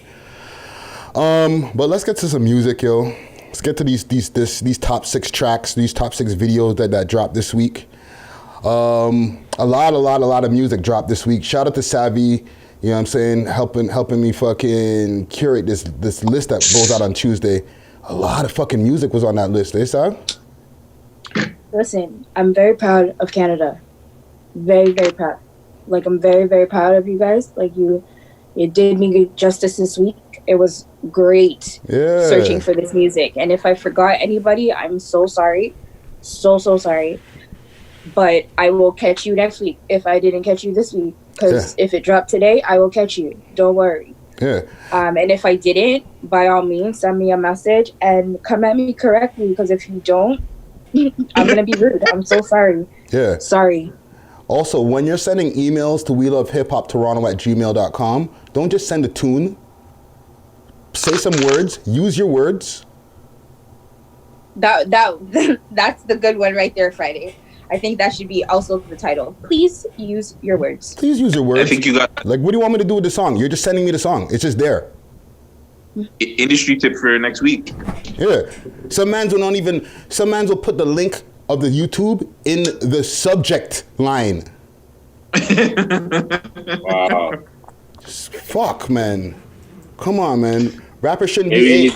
But let's get to some music, yo. Let's get to these top 6 tracks, these top 6 videos that dropped this week. A lot of music dropped this week. Shout out to Savy, you know what I'm saying, helping me fucking curate this list that goes out on Tuesday. A lot of fucking music was on that list, eh, Sav? Listen, I'm very proud of Canada. Very, very proud. Like, I'm very, very proud of you guys. Like, you did me good justice this week. It was great searching for this music. And if I forgot anybody, I'm so sorry. So sorry. But I will catch you next week if I didn't catch you this week. Because if it dropped today, I will catch you. Don't worry. Yeah. And if I didn't, by all means, send me a message and come at me correctly. Because if you don't, I'm going to be rude. I'm so sorry. Yeah. Sorry. Also, when you're sending emails to welovehiphoptoronto@gmail.com, don't just send a tune. Say some words. Use your words. That's the good one right there, Friday. I think that should be also the title. Please use your words. Please use your words. I think you got... Like, what do you want me to do with the song? You're just sending me the song. It's just there. Industry tip for next week. Yeah. Some mans will put the link of the YouTube in the subject line. Wow. Fuck, man. Come on, man. Rappers shouldn't maybe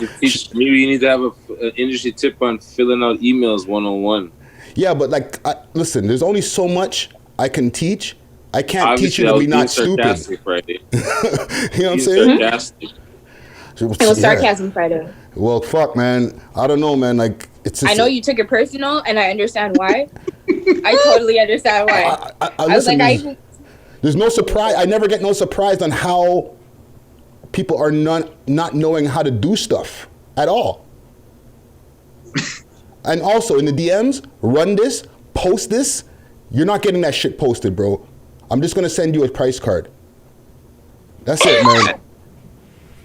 you need to have an industry tip on filling out emails 101. Yeah, but like, listen, there's only so much I can teach. I can't teach you to be not stupid. Friday. You know what I'm saying? Sarcastic. It was sarcasm Friday. Well, fuck, man. I don't know, man. Like, it's just, I know you took it personal, and I understand why. I totally understand why. I was like, there's no surprise. I never get no surprise on how people are not knowing how to do stuff at all. And also in the DMs, run this, post this. You're not getting that shit posted, bro. I'm just gonna send you a price card. That's it, man. You know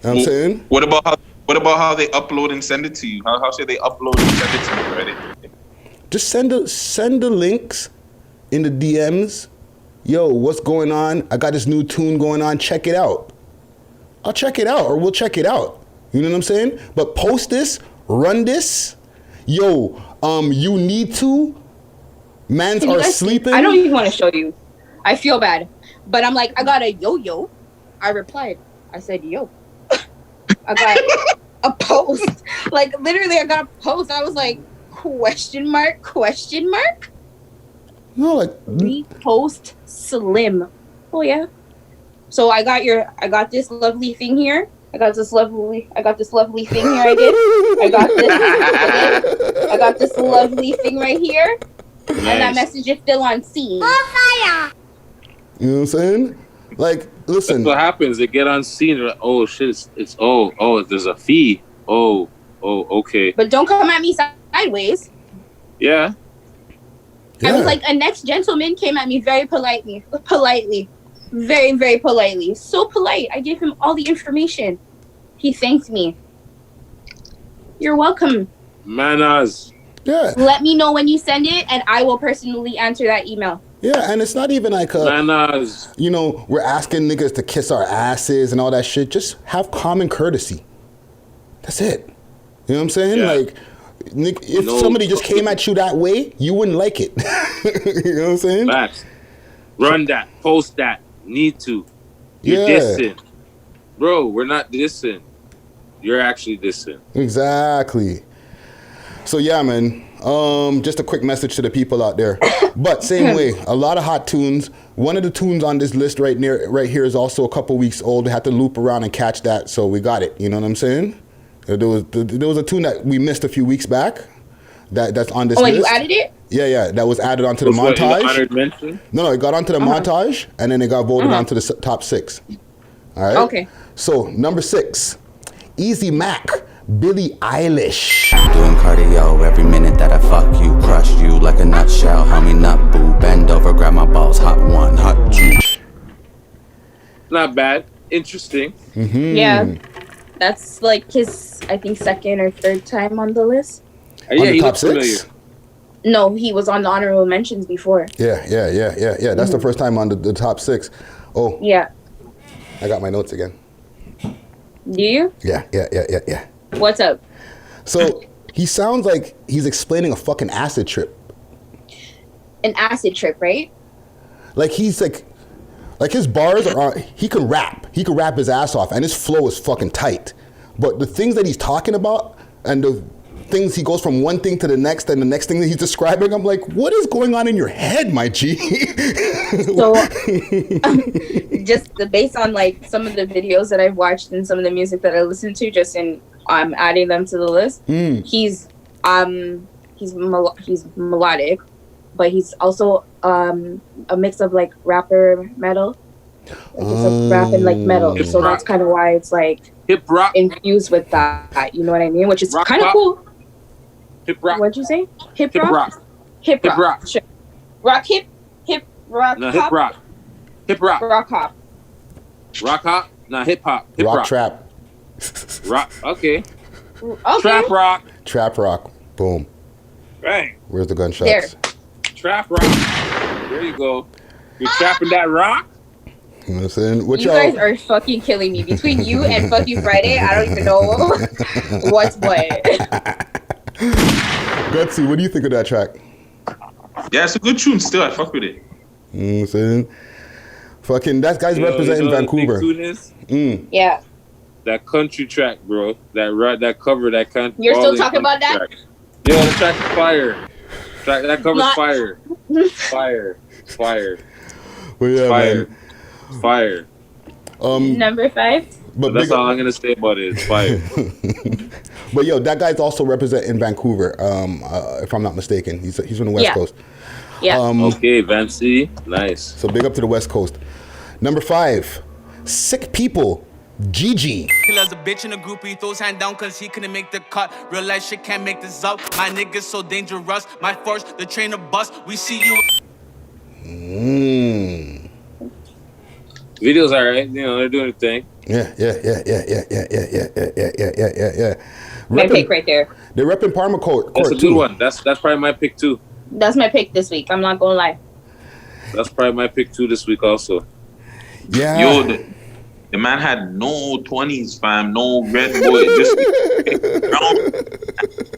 what I'm saying? What about how they upload and send it to you? How should they upload and send it to you, right? Just send the links in the DMs. Yo, what's going on? I got this new tune going on. Check it out. I'll check it out, or we'll check it out. You know what I'm saying? But post this, run this. Yo, you need to. Mans are sleeping. I don't even want to show you. I feel bad. But I'm like, I got a yo-yo. I replied. I said, yo. I got a post. Like, literally, I got a post. I was like, question mark? No, like. Repost slim. Oh, yeah. So I got this lovely thing here. I got this lovely thing here. I got this lovely thing right here. Nice. And that message is still on scene. You know what I'm saying? Like, listen. That's what happens. They get on scene. Like, oh shit! It's there's a fee. Oh, okay. But don't come at me sideways. Yeah. I was like, a next gentleman came at me very politely. Very, very politely. So polite. I gave him all the information. He thanked me. You're welcome. Manners. Yeah. Let me know when you send it, and I will personally answer that email. Yeah, and it's not even like Manners. you know, we're asking niggas to kiss our asses and all that shit. Just have common courtesy. That's it. You know what I'm saying? Yeah. Like, if somebody just came at you that way, you wouldn't like it. You know what I'm saying? Facts. Run that. Post that. Need to. You're Yeah. dissing. Bro, we're not dissing. You're actually dissing. Exactly. So yeah, man. Just a quick message to the people out there. But same way, a lot of hot tunes. One of the tunes on this list right here is also a couple weeks old. We had to loop around and catch that, so we got it. You know what I'm saying? There was a tune that we missed a few weeks back. That's on this list. Oh, you added it? Yeah. That was added onto the What, in the montage. honored mention? No, it got onto the montage, and then it got voted onto the top 6. All right. Okay. So number 6, Easy Mac, Billie Eilish. Doing cardio every minute that I fuck you, crush you like a nutshell, homie nut boo, bend over, grab my balls, hot one, hot two. Not bad. Interesting. Yeah. That's like his, I think, second or third time on the list. On Yeah, the he top looks familiar. 6? No, he was on the honorable mentions before. Yeah. That's the first time on the top 6. Oh, Yeah. I got my notes again. Do you? Yeah. What's up? So he sounds like he's explaining a fucking acid trip. An acid trip, right? Like he's like his bars are, he can rap his ass off, and his flow is fucking tight. But the things that he's talking about and the things he goes from one thing to the next and the next thing that he's describing, I'm like, what is going on in your head, my G? So, just based on like some of the videos that I've watched and some of the music that I listen to, I'm adding them to the list. He's melodic, but he's also a mix of like rapper metal. Like it's like rap and like metal, so that's kind of why it's like Hip rock. infused with that. You know what I mean? Which is Rock kind of pop. cool. Hip rock. What'd you say? Hip Hip rock. rock. Hip Hip rock. rock. Sure. Rock rock. No, hip rock. Hip rock. Rock hop. Rock hop. Nah, hip hop. Hip Rock rock. trap. Rock. Okay. Okay. Trap rock. Trap rock. Boom. Right. Where's the gunshots? There. Trap rock. There you go. You're trapping that rock. You know what I'm saying? What You y'all? guys are fucking killing me. Between you and fucking Friday, I don't even know what's what. Gutsy, what do you think of that track? Yeah, it's a good tune still. I fuck with it. You know what I'm saying? Fucking, that guy's representing You know what the big Vancouver. tune is? Yeah. That country track, bro. That cover, that country. You're still talking about that? Track. Yo, the track is fire. That cover's Not- fire. Fire. But yeah, Fire. man. Fire. Number 5. But That's big- all I'm gonna say about it. It's fire. But yo, that guy's also representing Vancouver, if I'm not mistaken. He's from the West Yeah. Coast. Yeah. Okay, Vancy. Nice. So big up to the West Coast. Number 5, Sick People, Gigi. Killer's a bitch in a groupie, throws hand down cause he couldn't make the cut. Real life shit can't make this up. My niggas so dangerous. My force, the train of bus. We see you. Videos alright. You know, they're doing their thing. Yeah. My pick right there. They're repping Parma Court That's a good too. one. That's probably my pick too. That's my pick this week. I'm not gonna lie. That's probably my pick too this week also. Yeah. Yo, the man had no 20s, fam. No red boy. Just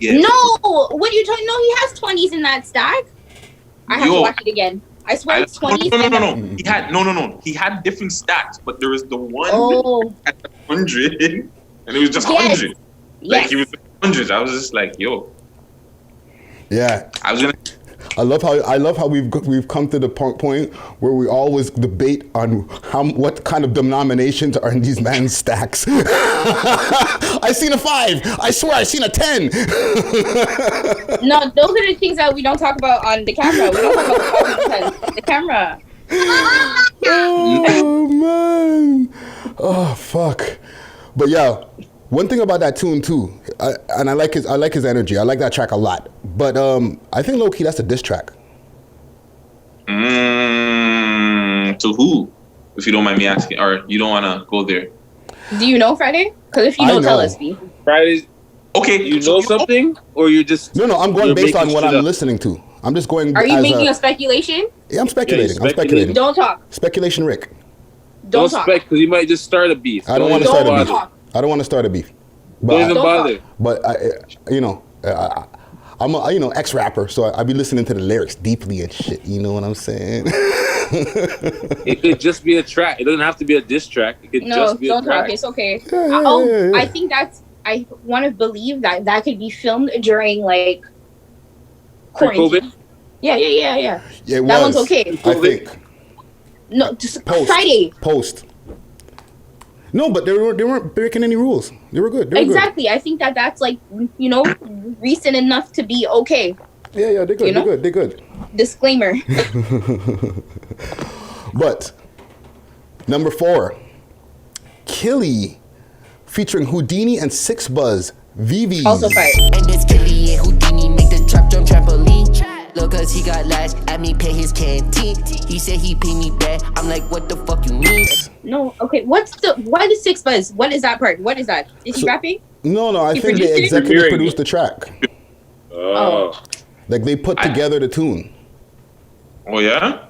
yeah. No! What are you talking? No, he has 20s in that stack. I have to watch it again. I swear it's 20s. No. He had different stats, but there was the one at 100, and it was just 100. Like Yes. he was 100. I was just like, yo. Yeah. I was gonna. I love how we've come to the point where we always debate on what kind of denominations are in these man's stacks. I seen a 5. I swear I seen a 10. No, those are the things that we don't talk about on the camera. We don't talk about the camera. Oh man. Oh fuck. But yeah, one thing about that tune too, I like his energy. I like that track a lot. But I think low key that's a diss track. To who? If you don't mind me asking, or you don't want to go there. Do you know Friday? Because if you I know, tell know. us, B. Friday, Okay, you know something, or you're just No, I'm going you're based on making what shit I'm up? listening to. I'm just going. Are you making a speculation? Yeah, I'm speculating. Yeah, I'm speculating. Don't talk. Speculation, Rick. Don't talk. spec because you might just start a beef. I don't want to start a beef. talk. I don't want to start a beef. Don't even Don't bother. But I'm a ex-rapper, so I be listening to the lyrics deeply and shit. You know what I'm saying? It could just be a track. It doesn't have to be a diss track. It could just be a don't track. talk. It's okay. Yeah. I think I want to believe that could be filmed during like quarantine. COVID? Yeah. Yeah, it That was. one's okay. I think. No, just Post. Friday. Post. No, but they weren't breaking any rules. They were good. Exactly. I think that's like, recent enough to be okay. Yeah, they're good. You know? They're good. Disclaimer. But number 4, Killy featuring Houdini and Six Buzz, VV. Also fire. And this Killy and Houdini make the trap jump trampoline. Look, cause he got lashed at me, pay his canteen. He said he pay me back. I'm like, what the fuck you mean? No, okay. Why the Six Buzz? What is that part? What is that? Is he rapping? No, I He think they produced it? executive produced the track. Oh. Like they put together the tune. Oh yeah.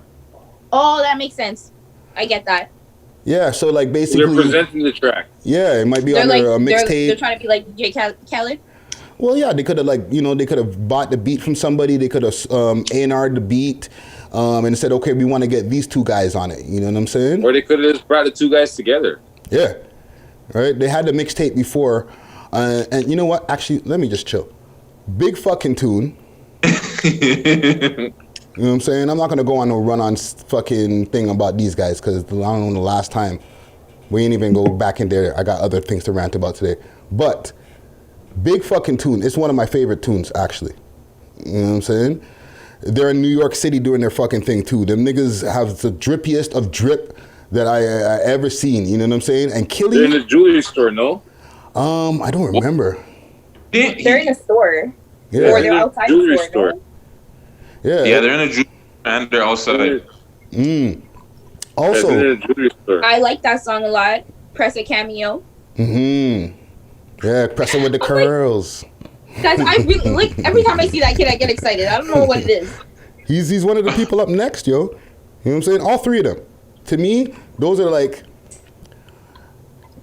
Oh, that makes sense. I get that. Yeah, so like They're basically, presenting the track. yeah, it might be They're under like a they're mixtape. trying to be like J. Khaled. Well, yeah, they could have they could have bought the beat from somebody. They could have A&R'd the beat and said, okay, we want to get these two guys on it. You know what I'm saying? Or they could have just brought the two guys together. Yeah, right. They had the mixtape before, and you know what? Actually, let me just chill. Big fucking tune. You know what I'm saying? I'm not gonna go on no run-on fucking thing about these guys because I don't know the last time. We ain't even go back in there. I got other things to rant about today. But big fucking tune. It's one of my favorite tunes, actually. You know what I'm saying? They're in New York City doing their fucking thing too. Them niggas have the drippiest of drip that I ever seen. You know what I'm saying? And They're in Killy, the jewelry store, no? I don't remember. They're in a store. Yeah. Or they're outside Jewelry the store. store. No? Yeah. They're in a jewelry and they're outside. Also, They're in the jewelry store. I like that song a lot. Press a cameo. yeah, pressing with the curls. Guys, I really like every time I see that kid, I get excited. I don't know what it is. He's one of the people up next, yo. You know what I'm saying? All three of them. To me, those are like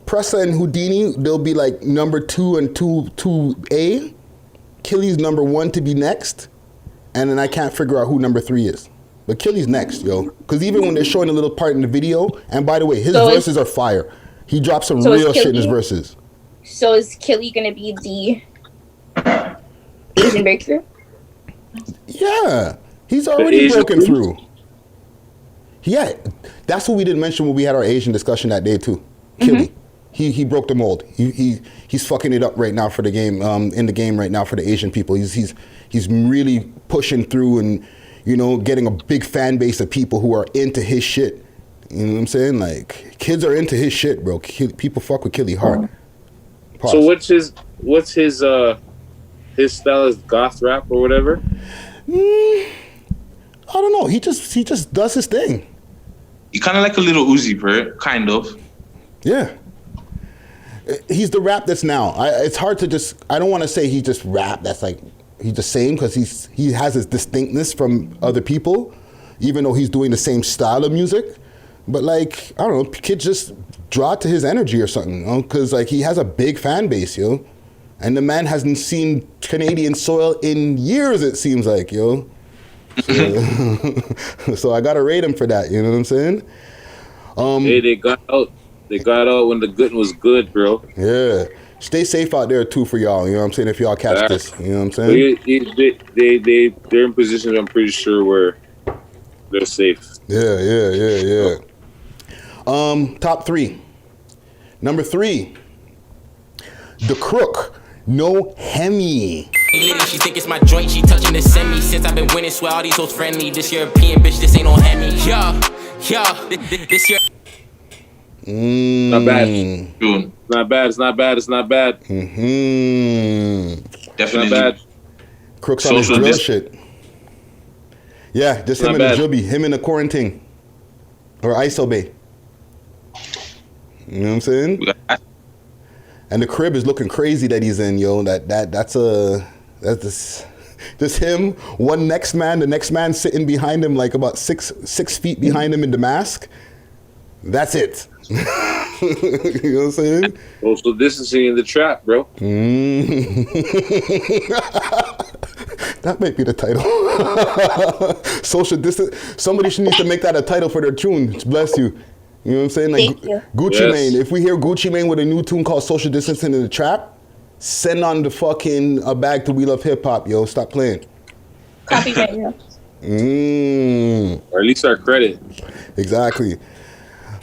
Pressa and Houdini. They'll be like number 2 and 2A. Killy's number 1 to be next, and then I can't figure out who number 3 is. But Killy's next, yo. Because even when they're showing a little part in the video, and by the way, his verses are fire. He drops some real shit in his verses. So is Killy gonna be the Asian breakthrough? Yeah, he's already Asian broken food? through. Yeah, that's what we didn't mention when we had our Asian discussion that day too. Killy, he broke the mold. He's fucking it up right now for the game. In the game right now for the Asian people. He's really pushing through and getting a big fan base of people who are into his shit. You know what I'm saying? Like kids are into his shit, bro. People fuck with Killy hard. Pause. So what's his style is goth rap or whatever? I don't know. He just does his thing. You kind of like a little Uzi, bro. Kind of. Yeah. He's the rap that's now. It's hard to just. I don't want to say he just rap. That's like he's the same because he has his distinctness from other people, even though he's doing the same style of music. But like I don't know, kids just draw to his energy or something. Because like he has a big fan base, yo, and the man hasn't seen Canadian soil in years. It seems like, yo. So I gotta rate him for that. You know what I'm saying? Hey, they got out. They got out when the good was good, bro. Yeah. Stay safe out there too for y'all. You know what I'm saying? If y'all catch this, you know what I'm saying? They're in positions. I'm pretty sure where they're safe. Yeah. Top 3. Number 3, The Crook. No Hemi. She think it's my joint, she touching the semi. Since I've been winning, swear all these hoes friendly. This European bitch, this ain't no Hemi. This year. Not bad. Dude. It's not bad. Definitely. Not bad. Crook's on his Social drill dis- shit. Yeah, just him Not and the bad. Jubby. Him in the quarantine. Or ISO Bay. You know what I'm saying? And the crib is looking crazy that he's in, yo. That's Just him, one next man, the next man sitting behind him, like about six feet behind him in the mask. That's it. You know what I'm saying? Social distancing in the trap, bro. That might be the title. Social distance. Somebody should need to make that a title for their tune. Bless you. You know what I'm saying? Like Thank you. Gucci Mane. If we hear Gucci Mane with a new tune called Social Distancing in the Trap, send on the fucking a bag to We Love Hip Hop, yo. Stop playing. Copyright, yeah. Or at least our credit. Exactly.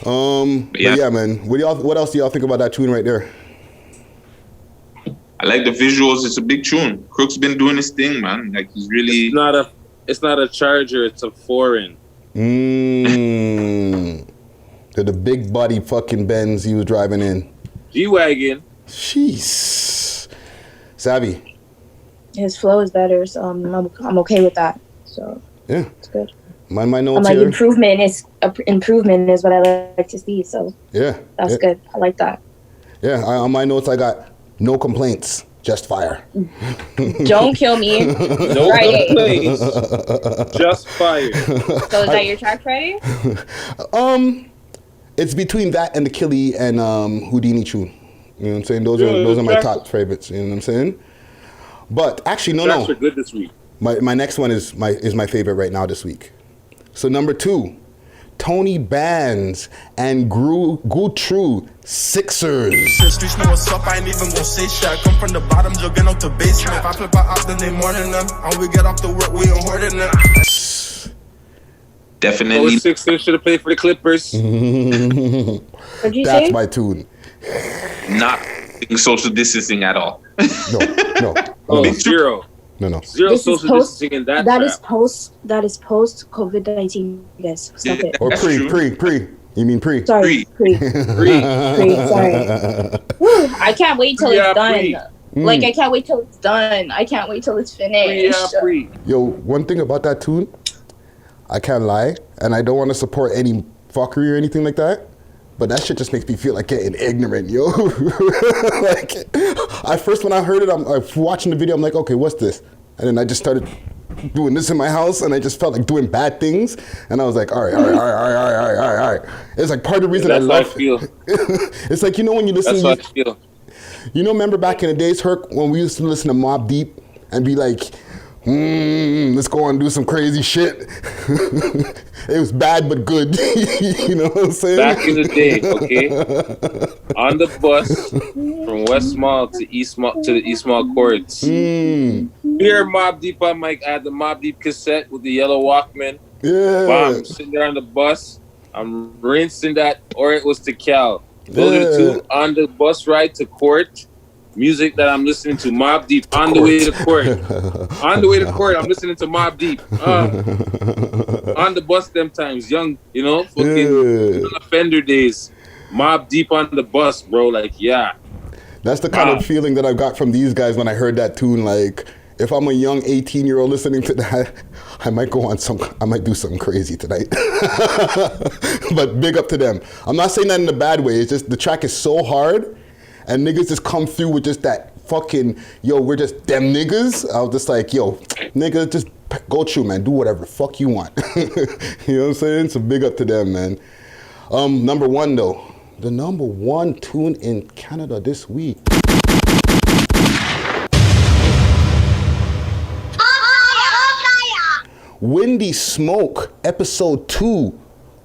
But yeah, man. What else do y'all think about that tune right there? I like the visuals. It's a big tune. Crook's been doing his thing, man. Like he's really. It's not a Charger. It's a foreign. To the big body fucking Benz he was driving in. G-Wagon. Jeez. Savy. His flow is better, so I'm okay with that. So yeah, it's good. My notes I'm like here. improvement is what I like to see. So yeah, that's good. I like that. Yeah, on my notes I got no complaints, just fire. Don't kill me. No complaints, just fire. So is that your track Friday? It's between that and the Killy and Houdini tune. You know what I'm saying? Those are my top favorites. You know what I'm saying? But actually, no. Tracks are good this week. My next one is my favorite right now this week. So number 2, Tony Bands and True Sixers. Streets know what's up, I ain't even gonna say shit. I come from the bottom, jogging out the basement. If I flip out, then they more than them. And we get off the work, we ain't hoarding them. Definitely. Sixers should have played for the Clippers. What'd you That's say? my tune. Not social distancing at all. No. Oh, zero. No. Zero This is social post- distancing in that. That is trap. post COVID-19, guys. Stop it. Or That's pre. You mean pre? Sorry, pre. Sorry. Woo, I can't wait till it's done. pre. Like I can't wait till it's done. I can't wait till it's finished. Pre. Yo, one thing about that tune, I can't lie, and I don't want to support any fuckery or anything like that, but that shit just makes me feel like getting ignorant, yo. Like, when I heard it, I'm watching the video, I'm like, okay, what's this? And then I just started doing this in my house, and I just felt like doing bad things, and I was like, all right. It's like part of the reason That's I how I love. feel. It's like, you know when you listen. That's how I feel. You know, remember back in the days, Herc, when we used to listen to Mobb Deep and be like, let's go and do some crazy shit. It was bad but good. You know what I'm saying? Back in the day, okay? On the bus from West Mall to East Mall to the East Mall courts. Here, Mobb Deep on mic. I had the Mobb Deep cassette with the yellow Walkman. Yeah. Bomb. I'm sitting there on the bus. I'm rinsing that, or it was to Cal. Those are the two on the bus ride to court. Music that I'm listening to, Mobb Deep, on the way to court. On the way to court, I'm listening to Mobb Deep. On the bus them times, young, fucking offender days. Mobb Deep on the bus, bro. Like, yeah. That's the kind of feeling that I got from these guys when I heard that tune. Like, if I'm a young 18-year-old listening to that, I might do something crazy tonight. But big up to them. I'm not saying that in a bad way. It's just the track is so hard. And niggas just come through with just that fucking, we're just them niggas. I was just like, nigga, just go through, man. Do whatever the fuck you want. You know what I'm saying? So big up to them, man. Number 1, though. The number 1 tune in Canada this week. Windy Smoke, Episode 2,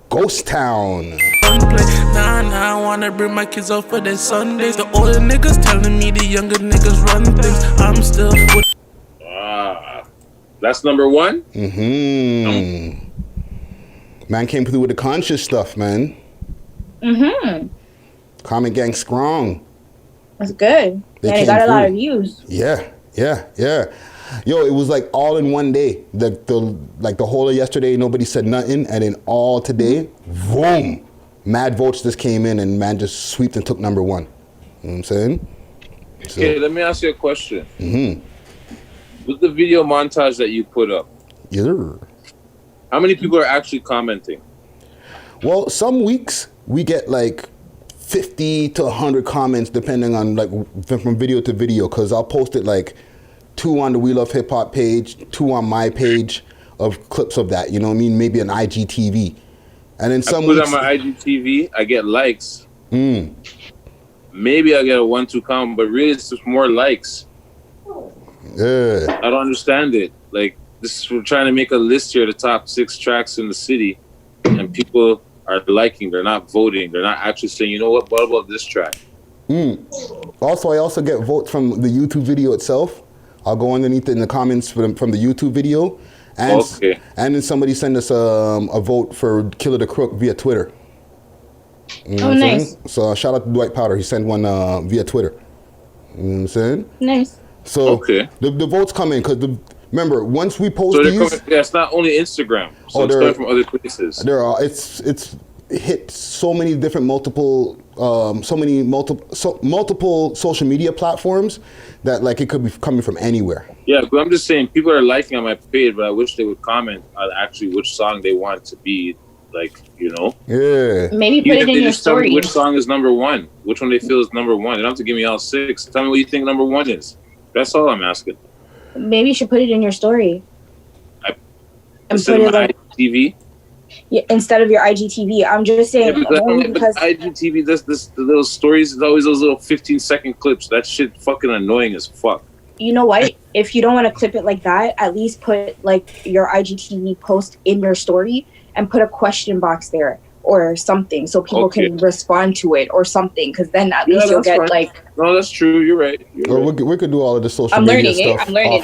Ghost Town. Nah, I wanna bring my kids out for their Sundays. The older niggas telling me the younger niggas run things. I'm still That's number 1? Man came through with the conscious stuff, man. Common Gang Strong. That's good. And it got a lot of views. Yeah. Yo, it was like all in one day. The whole of yesterday, nobody said nothing, and then all today, boom, mad votes just came in, and man just sweeped and took number 1. You know what I'm saying? So, Okay, let me ask you a question. With the video montage that you put up, how many people are actually commenting? Well, some weeks we get like 50 to 100 comments depending on like from video to video, because I'll post it like 2 on the We Love Hip Hop page, 2 on my page of clips of that. You know what I mean? Maybe an IGTV. And then some I put weeks, it on my IGTV, I get likes. Maybe I get a 1-2 comment, but really it's just more likes. yeah. I don't understand it. Like, we're trying to make a list here of the top 6 tracks in the city, and people are liking. They're not voting. They're not actually saying, you know what about this track? Also, I also get votes from the YouTube video itself. I'll go underneath in the comments from the YouTube video. And, and then somebody send us a vote for Killer the Crook via Twitter. You know what I'm nice. saying? So shout out to Dwight Powder. He sent one via Twitter. You know what I'm saying? Nice. So the votes come in because remember, once we post these, it's not only Instagram. So it's coming from other places. There are it's hit so many different multiple social media platforms that like it could be coming from anywhere. Yeah, but I'm just saying people are liking on my page, but I wish they would comment on actually which song they want to be, like, you know. Yeah. Maybe put it in your story. Which song is number 1? Which one they feel is number 1? You don't have to give me all 6. Tell me what you think number 1 is. That's all I'm asking. Maybe you should put it in your story. And put it on IGTV? Yeah, instead of your IGTV. I'm just saying because IGTV, the little stories is always those little 15-second clips. That shit fucking annoying as fuck. You know what? If you don't want to clip it like that, at least put like your IGTV post in your story and put a question box there or something so people can respond to it or something, because then at least you'll get like. No, that's true. You're right. We could do all of the social media stuff. I'm learning.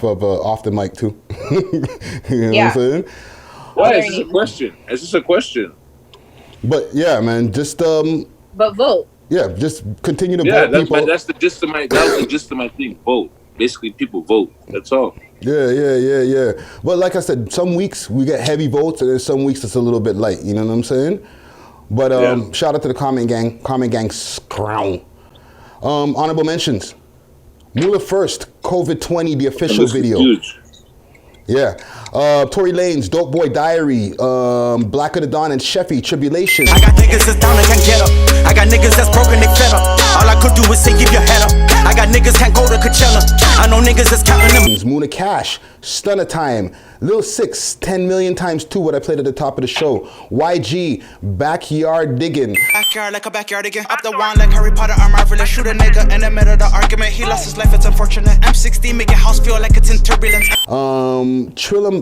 Off the mic too. You know what I'm saying? Why? It's just a question. It's just a question. But yeah, man, just But vote. Yeah, just continue to vote. That's the gist of my. That was the gist of my thing. Vote. Basically, people vote. That's all. Yeah. But like I said, some weeks we get heavy votes, and then some weeks it's a little bit light. You know what I'm saying? But shout out to the comment gang, scrown. Honorable mentions. Mula First, COVID-20, the official video. Huge. Yeah. Tory Lanez, Dope Boy Diary, Black of the Dawn, and Sheffy, Tribulation. I got niggas that's down and can't get up. I got niggas that's broken, they fed up. All I could do is say, give your head up. I got niggas can't go to Coachella. I know niggas that's counting them. Muna Cash, Stunner Time, Lil 6, 10 million times 2, what I played at the top of the show. YG, Backyard Diggin'. Backyard like a backyard again. Up the wand like Harry Potter, I'm marvelous. Shoot a nigga in the middle of the argument. He lost his life, it's unfortunate. M16 make your house feel like it's in turbulence.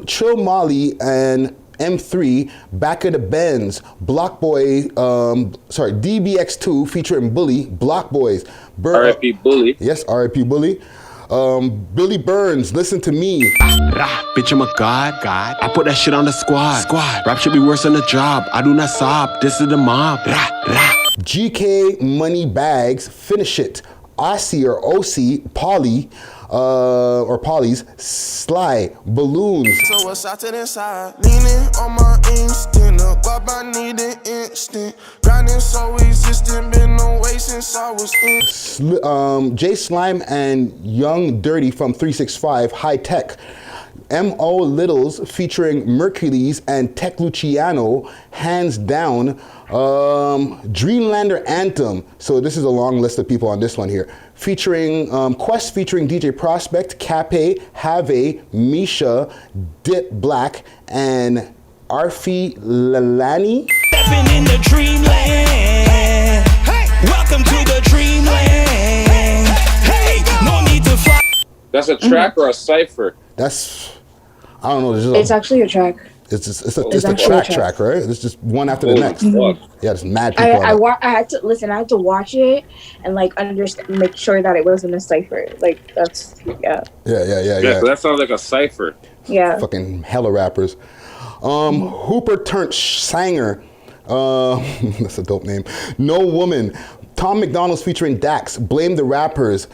Trill Molly and M3, Back of the Benz, Block Boy, DBX2 featuring Bully, Block Boys. R.I.P. Bully. Yes, R.I.P. Bully. Billy Burns, Listen to Me. Bitch, I'm a god. I put that shit on the squad. Rap should be worse than the job. I do not sob. This is the mob. GK Money Bags, Finish It. Aussie or OC, Polly, or Polly's, Sly, Balloons. So what's out to the side? Leaning on my instinct, up I need an instant. Grinding so resistant, been away since I was in. J Slime and Young Dirty from 365, High Tech. M.O. Littles featuring Mercules and Tech Luciano, Hands Down. Dreamlander Anthem. So this is a long list of people on this one here. Featuring Quest featuring DJ Prospect, Cape, Have, Misha, Dip Black, and Arfi Lalani. Stepping in the dreamland. Hey, welcome to the dreamland. Hey, no need to fly. That's a track or a cipher? I don't know. It's actually a track. It's a track, right? It's just one after the next. Yeah, it's mad people. I had to listen. I had to watch it and like understand, make sure that it wasn't a cipher. Like that's Yeah, so that sounds like a cipher. Yeah. Fucking hella rappers. Hooper turned Sanger. That's a dope name. No Woman. Tom McDonald's featuring Dax, Blame the Rappers.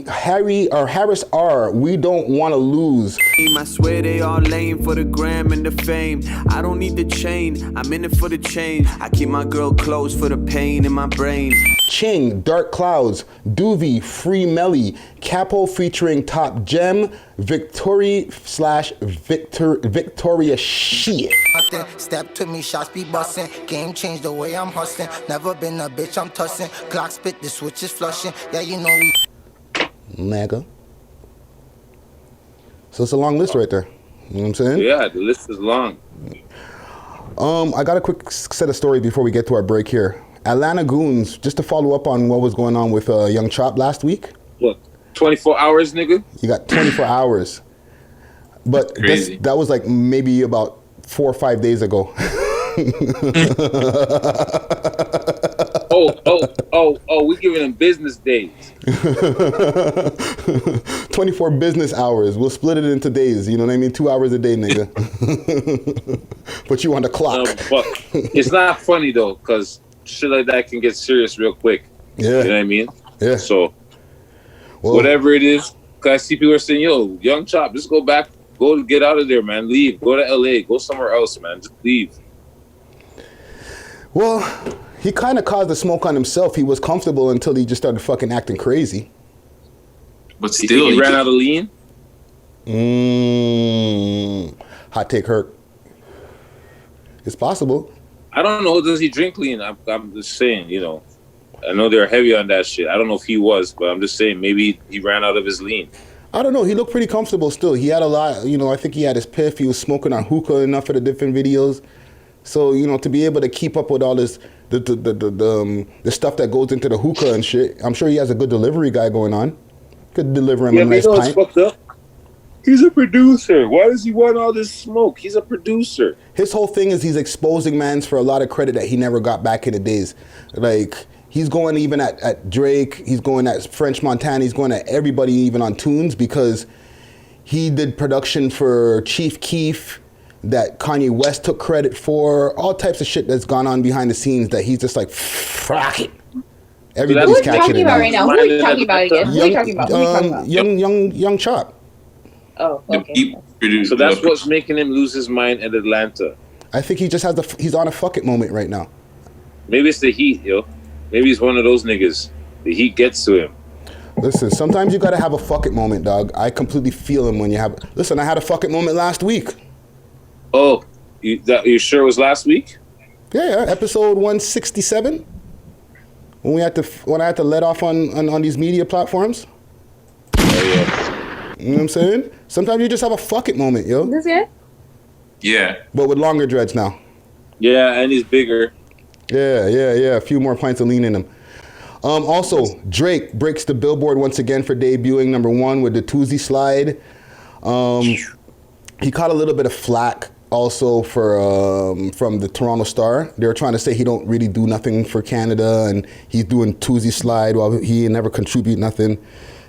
Harris R, We Don't Want to Lose. I swear they all lame for the gram and the fame. I don't need the chain, I'm in it for the change. I keep my girl close for the pain in my brain. Ching, Dark Clouds, Doovie, Free Melly, Capo featuring Top Gem, Victoria Shit. Step to me, shots be bustin'. Game changed the way I'm hustling. Never been a bitch, I'm tussin'. Glock spit, the switch is flushing. Yeah, you know we. Nigga. So it's a long list right there. You know what I'm saying? Yeah, the list is long. I got a quick set of stories before we get to our break here. Atlanta Goons, just to follow up on what was going on with Young Chop last week. What, 24 hours, nigga? You got 24 hours. But that was like maybe about 4 or 5 days ago. We giving them business days. 24 business hours. We'll split it into days. You know what I mean? 2 hours a day, nigga. Put you on the clock. But it's not funny though, because shit like that can get serious real quick. Yeah. You know what I mean? Yeah. So, whatever it is, because I see people are saying, yo, Young Chop, just go back. Go get out of there, man. Leave. Go to LA. Go somewhere else, man. Just leave. Well, he kind of caused the smoke on himself. He was comfortable until he just started fucking acting crazy. But still, he ran out of lean. Hot take, Herc. It's possible. I don't know. Does he drink lean? I'm just saying, you know. I know they're heavy on that shit. I don't know if he was, but I'm just saying maybe he ran out of his lean. I don't know. He looked pretty comfortable still. He had a lot, you know, I think he had his piff. He was smoking on hookah enough for the different videos. So, you know, to be able to keep up with all this, the stuff that goes into the hookah and shit, I'm sure he has a good delivery guy going on. Could deliver him a nice pint. Fucked up. He's a producer. Why does he want all this smoke? He's a producer. His whole thing is he's exposing mans for a lot of credit that he never got back in the days. Like, he's going even at Drake. He's going at French Montana. He's going at everybody even on tunes because he did production for Chief Keef that Kanye West took credit for. All types of shit that's gone on behind the scenes that he's just like, fuck it. Everybody's catching it now. Right now? Who are you talking about again? Who are you talking about? Young Chop. Oh, okay. So that's what's making him lose his mind in Atlanta. I think he just has he's on a fuck it moment right now. Maybe it's the heat, yo. Maybe he's one of those niggas. The heat gets to him. Listen, sometimes you gotta have a fuck it moment, dog. I completely feel him when you have. Listen, I had a fuck it moment last week. Oh, you sure it was last week? Yeah, episode 167. When I had to let off on these media platforms. Oh yeah. You know what I'm saying? Sometimes you just have a fuck it moment, yo. This it? Yeah. But with longer dreads now. Yeah, and he's bigger. Yeah. A few more pints of lean in him. Also, Drake breaks the Billboard once again for debuting #1 with the Tuesday slide. He caught a little bit of flack also from the Toronto Star. They were trying to say he don't really do nothing for Canada and he's doing Tuesday slide while he never contribute nothing.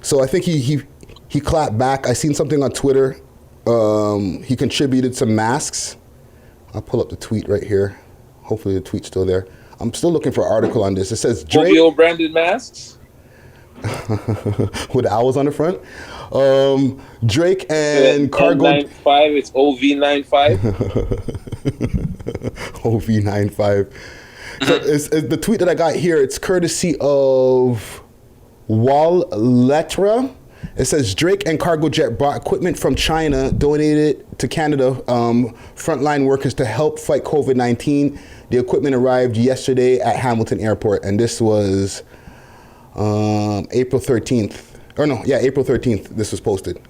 So I think he clapped back. I seen something on Twitter. He contributed some masks. I'll pull up the tweet right here. Hopefully the tweet's still there. I'm still looking for an article on this. It says Drake. OVO branded masks? With the owls on the front. Drake and Cargo. N95, it's OV95. OV95. So it's the tweet that I got here, it's courtesy of Wall Letra. It says Drake and Cargo Jet brought equipment from China, donated to Canada, frontline workers to help fight COVID-19. The equipment arrived yesterday at Hamilton Airport, and this was April 13th. April 13th this was posted.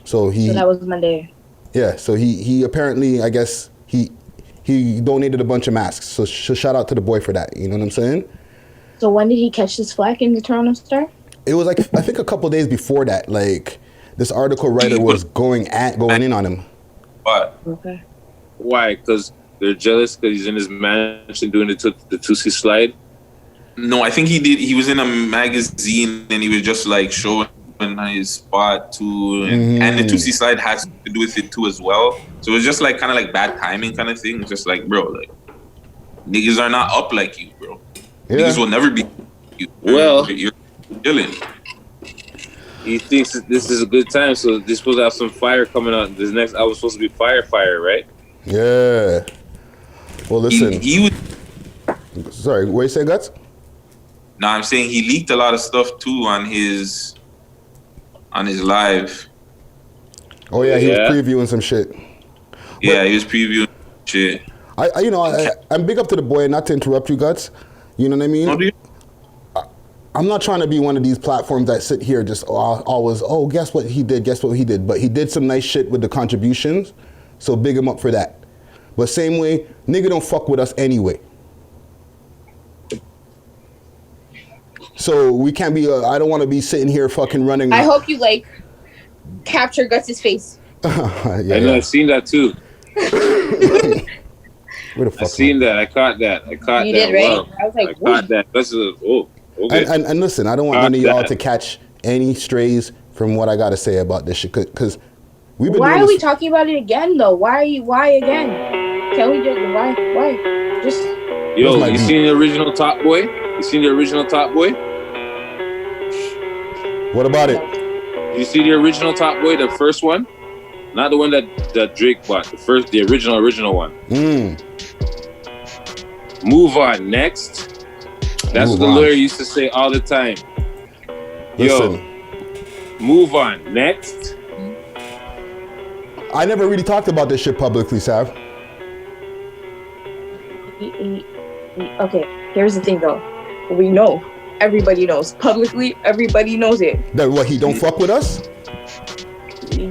So that was Monday. Yeah, so he apparently, I guess, he donated a bunch of masks. So shout out to the boy for that, you know what I'm saying? So when did he catch this flack in the Toronto Star? It was like, I think a couple days before that, like this article writer was going in on him. What? Okay. Why? Because they're jealous because he's in his mansion doing the Tuesday slide? No, I think he did. He was in a magazine and he was just like showing his spot too. And the Tuesday slide has to do with it too as well. So it was just like kind of like bad timing kind of thing. It's just like, bro, like niggas are not up like you, bro. Yeah. Niggas will never be you. Well, you're chilling. He thinks that this is a good time, so they're supposed to have some fire coming out. This next album's supposed to be fire, right? Yeah. Well, listen. He Sorry, what you say, Guts? No, I'm saying he leaked a lot of stuff too on his live. Oh yeah, he was previewing some shit. Yeah, he was previewing shit. I'm big up to the boy, not to interrupt you, Guts. You know what I mean? I'm not trying to be one of these platforms that sit here just always, guess what he did. But he did some nice shit with the contributions, so big him up for that. But same way, nigga don't fuck with us anyway. So we can't be, I don't want to be sitting here fucking running. I hope you like capture Guts' face. Yeah. I've seen that too. Where the fuck I seen that. I caught that. You did, right? Wow. I was like, I caught that. Okay. And listen, I don't want none of y'all to catch any strays from what I got to say about this shit, because we've been. Why are we talking about it again, though? Why again? Can we just why? Just. Yo, you seen the original Top Boy? What about it? You see the original Top Boy, the first one? Not the one that Drake bought. The original one. Move on, next. That's what the lawyer used to say all the time. Listen. Yo, move on, next. I never really talked about this shit publicly, Sav. Okay, here's the thing though. We know. Everybody knows. Publicly, everybody knows it. That what, he don't fuck with us?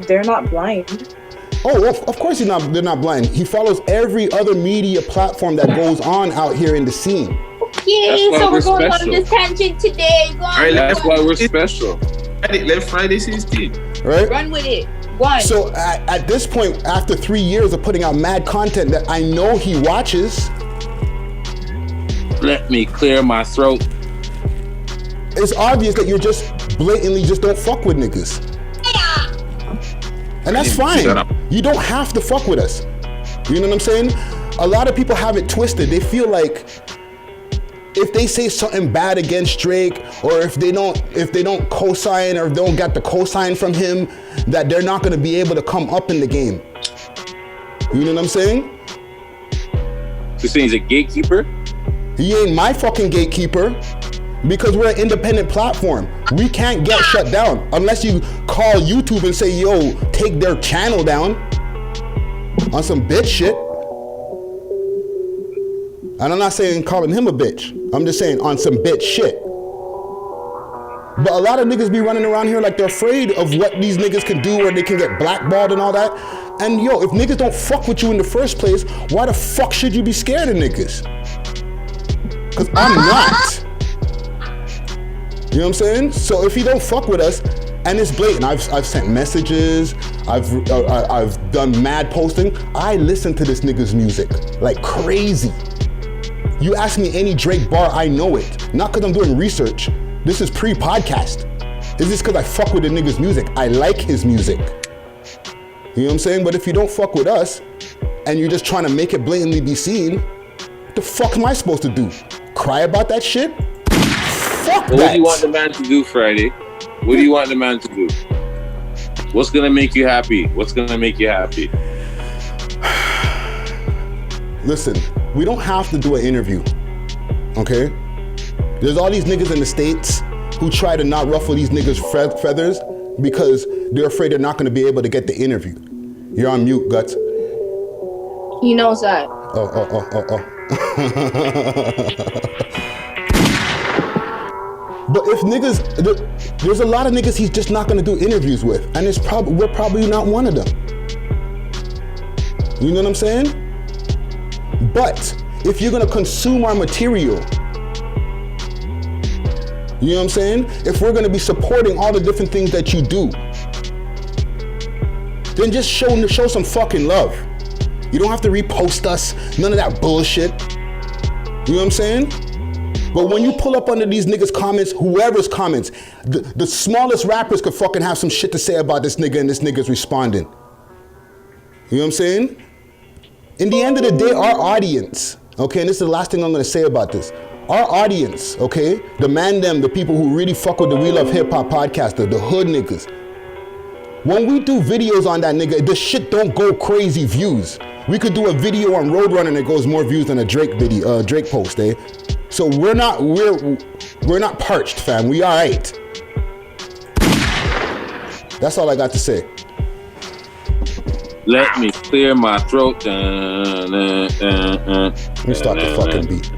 They're not blind. Oh, of course they're not blind. He follows every other media platform that goes on out here in the scene. Okay, so we're going on this tangent today. That's why we're special. Let Friday 16. Right? Run with it. One. So at this point, after 3 years of putting out mad content that I know he watches. Let me clear my throat. It's obvious that you're just blatantly just don't fuck with niggas. And that's fine. You don't have to fuck with us. You know what I'm saying? A lot of people have it twisted. They feel like if they say something bad against Drake, or if they don't co-sign, or if they don't get the co-sign from him, that they're not gonna be able to come up in the game. You know what I'm saying? You're saying he's a gatekeeper? He ain't my fucking gatekeeper. Because we're an independent platform. We can't get shut down unless you call YouTube and say, yo, take their channel down on some bitch shit. And I'm not saying calling him a bitch. I'm just saying on some bitch shit. But a lot of niggas be running around here like they're afraid of what these niggas can do, or they can get blackballed and all that. And yo, if niggas don't fuck with you in the first place, why the fuck should you be scared of niggas? Because I'm not. You know what I'm saying? So if he don't fuck with us, and it's blatant, I've sent messages, I've done mad posting. I listen to this nigga's music like crazy. You ask me any Drake bar, I know it. Not because I'm doing research. This is pre-podcast. It's just because I fuck with the nigga's music. I like his music. You know what I'm saying? But if you don't fuck with us, and you're just trying to make it blatantly be seen, what the fuck am I supposed to do? Cry about that shit? Fuck that. What do you want the man to do, Friday? What do you want the man to do? What's gonna make you happy? Listen, we don't have to do an interview, okay? There's all these niggas in the States who try to not ruffle these niggas' feathers because they're afraid they're not gonna be able to get the interview. You're on mute, Guts. He knows that. But if niggas, there's a lot of niggas he's just not gonna do interviews with, and we're probably not one of them. You know what I'm saying? But if you're gonna consume our material, you know what I'm saying? If we're gonna be supporting all the different things that you do, then just show some fucking love. You don't have to repost us, none of that bullshit. You know what I'm saying? But when you pull up under these niggas' comments, whoever's comments, the smallest rappers could fucking have some shit to say about this nigga, and this nigga's responding. You know what I'm saying? In the end of the day, our audience, okay, and this is the last thing I'm gonna say about this. Our audience, okay, the people who really fuck with the We Love Hip Hop podcast, the hood niggas. When we do videos on that nigga, the shit don't go crazy views. We could do a video on Roadrunner and it goes more views than a Drake video, Drake post, eh? So we're not parched, fam. We all right. That's all I got to say. Let me clear my throat. Let me start the fucking beat.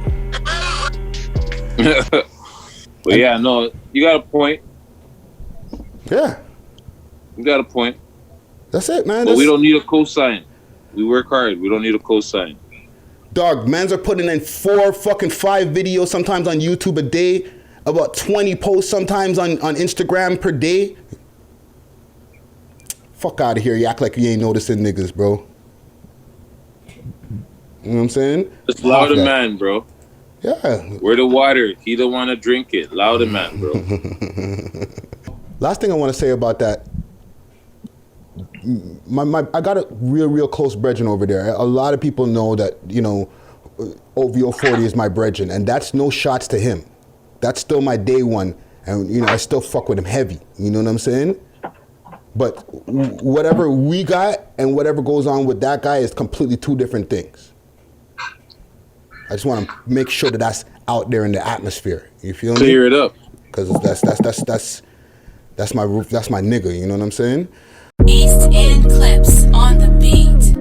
But yeah, no, you got a point. Yeah. You got a point. That's it, man. But we don't need a cosign. We work hard. We don't need a cosign. Dog, mans are putting in 4 fucking 5 videos sometimes on YouTube a day, about 20 posts sometimes on Instagram per day. Fuck out of here. You act like you ain't noticing niggas, bro. You know what I'm saying? Just allow the man, bro. Yeah. We're the water. He don't want to drink it. Allow the man, bro. Last thing I want to say about that, I got a real close brethren over there. A lot of people know that, you know, OVO 40 is my brethren, and that's no shots to him. That's still my day one, and, you know, I still fuck with him heavy. You know what I'm saying? But whatever we got and whatever goes on with that guy is completely 2 different things. I just want to make sure that that's out there in the atmosphere. You feel me? Clear it up. Because that's my roof. That's my nigga. You know what I'm saying? East End Clips on the beat.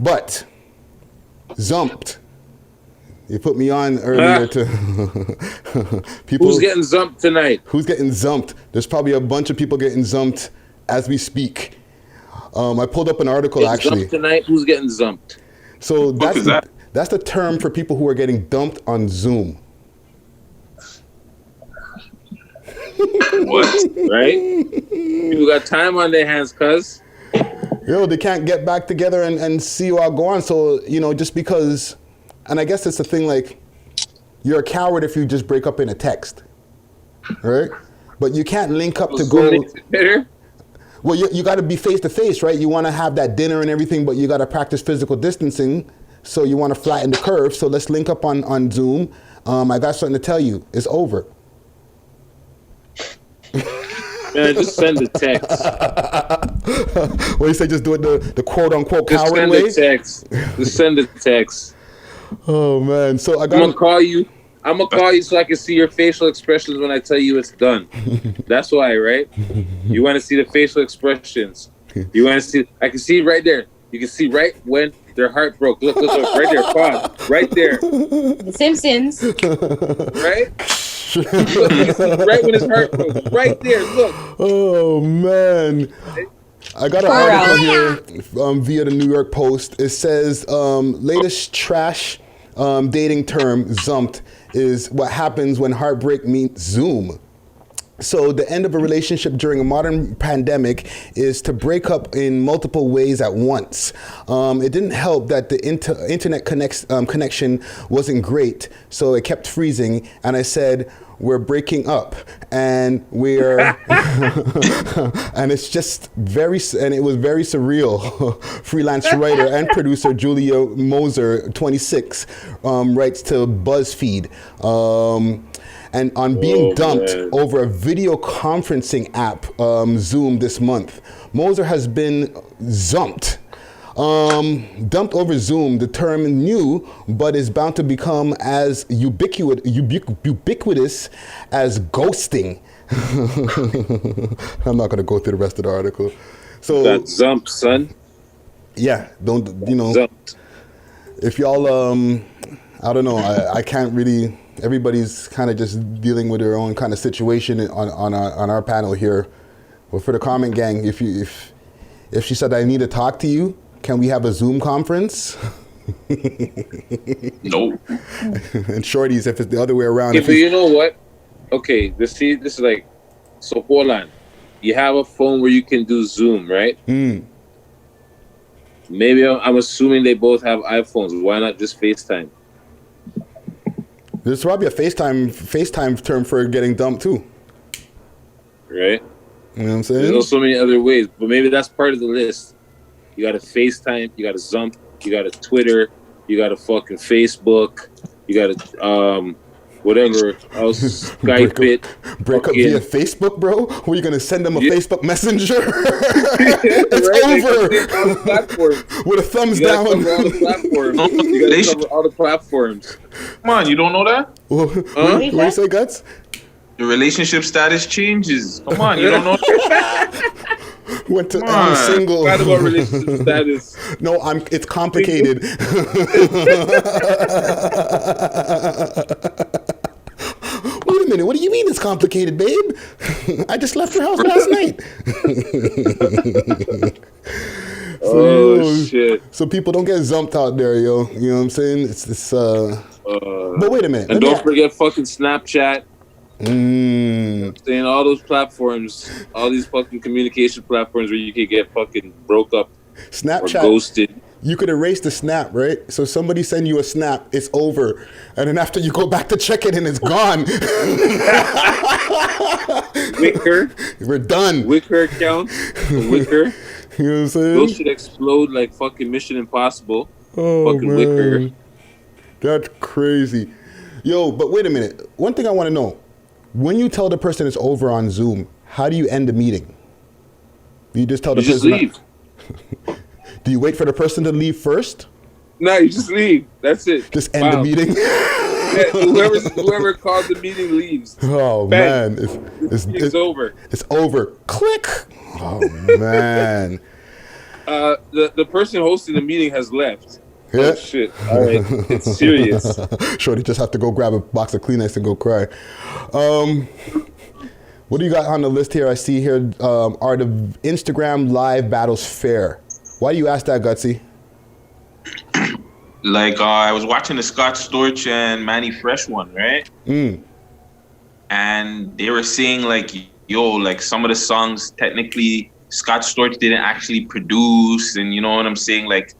But zumped. You put me on earlier to people. Who's getting zumped tonight? Who's getting zumped? There's probably a bunch of people getting zumped as we speak. I pulled up an article actually. Zumped tonight. Who's getting zumped? So that's the term for people who are getting dumped on Zoom. What? Right? People got time on their hands, cuz. Yo, they can't get back together and see what go on. So, you know, just because, and I guess it's the thing, like, you're a coward if you just break up in a text, right? But you can't link up to go. Well, you got to be face to face, right? You want to have that dinner and everything, but you got to practice physical distancing. So you want to flatten the curve. So let's link up on Zoom. I got something to tell you. It's over. Man, just send the text. What you say? Just do it the quote unquote coward way. Just send the text. Just send the text. Oh man! So I'm gonna call you. I'm gonna call you so I can see your facial expressions when I tell you it's done. That's why, right? You want to see the facial expressions. You want to see? I can see right there. You can see right when their heart broke. Look, right there, pause. Right there. The Simpsons. Right? Right when his heart broke. Right there, look. Oh man. I got an article here via the New York Post. It says latest trash dating term, zumped, is what happens when heartbreak meets Zoom. So the end of a relationship during a modern pandemic is to break up in multiple ways at once. It didn't help that the internet connection wasn't great, so it kept freezing, and I said, we're breaking up, and we're, and it's just and it was very surreal. Freelance writer and producer Julia Moser, 26, writes to BuzzFeed. And on being dumped over a video conferencing app, Zoom, this month. Moser has been zumped. Dumped over Zoom, the term new, but is bound to become as ubiquitous as ghosting. I'm not going to go through the rest of the article. So that's zumped, son. Yeah, don't, you know. Zumped. If y'all, I don't know, I can't really. Everybody's kind of just dealing with their own kind of situation on our panel here. But for the comment gang, if she said I need to talk to you, can we have a Zoom conference? No. And shorties, if it's the other way around. Yeah, but you know what? Okay, this is like, so hold on. You have a phone where you can do Zoom, right? Maybe I'm assuming they both have iPhones. Why not just FaceTime? There's probably a FaceTime term for getting dumped too. Right? You know what I'm saying? There's so many other ways, but maybe that's part of the list. You got a FaceTime, you got a Zump, you got a Twitter, you got a fucking Facebook, You got to whatever else. Skype it. Break up via Facebook, bro. Were you gonna send them a Facebook Messenger? It's over. With a thumbs down. Cover all the platforms. You gotta cover all the platforms. Come on, you don't know that? What do you say, Guts? The relationship status changes. Come on, you don't know that? Went to I'm single. What about relationship status? No, it's complicated. Wait a minute, what do you mean it's complicated, babe? I just left your house last night. Shit. So people don't get zumped out there, yo. You know what I'm saying? But wait a minute. And don't forget fucking Snapchat. Saying all those platforms, all these fucking communication platforms where you could get fucking broke up, Snapchat, or ghosted. You could erase the snap, right? So somebody send you a snap, it's over, and then after you go back to check it and it's gone. Wicker, we're done. Wicker account, Wicker. You know what I'm saying? Those should explode like fucking Mission Impossible. Oh, fucking man. Wicker. That's crazy. Yo, but wait a minute. One thing I want to know. When you tell the person it's over on Zoom, how do you end the meeting? You just tell the person. Just leave. Do you wait for the person to leave first? No, you just leave. That's it. Just end the meeting? Whoever called the meeting leaves. Oh, Bang. man. It's over. It's over. Click. Oh, man. The person hosting the meeting has left. Yeah. Oh, shit. All right. It's serious. Shorty just have to go grab a box of Kleenex and go cry. What do you got on the list here? I see here are the Instagram live battles fair. Why do you ask that, Gutsy? Like, I was watching the Scott Storch and Manny Fresh one, right? And they were saying, like, yo, like, some of the songs, technically, Scott Storch didn't actually produce, and you know what I'm saying? Like,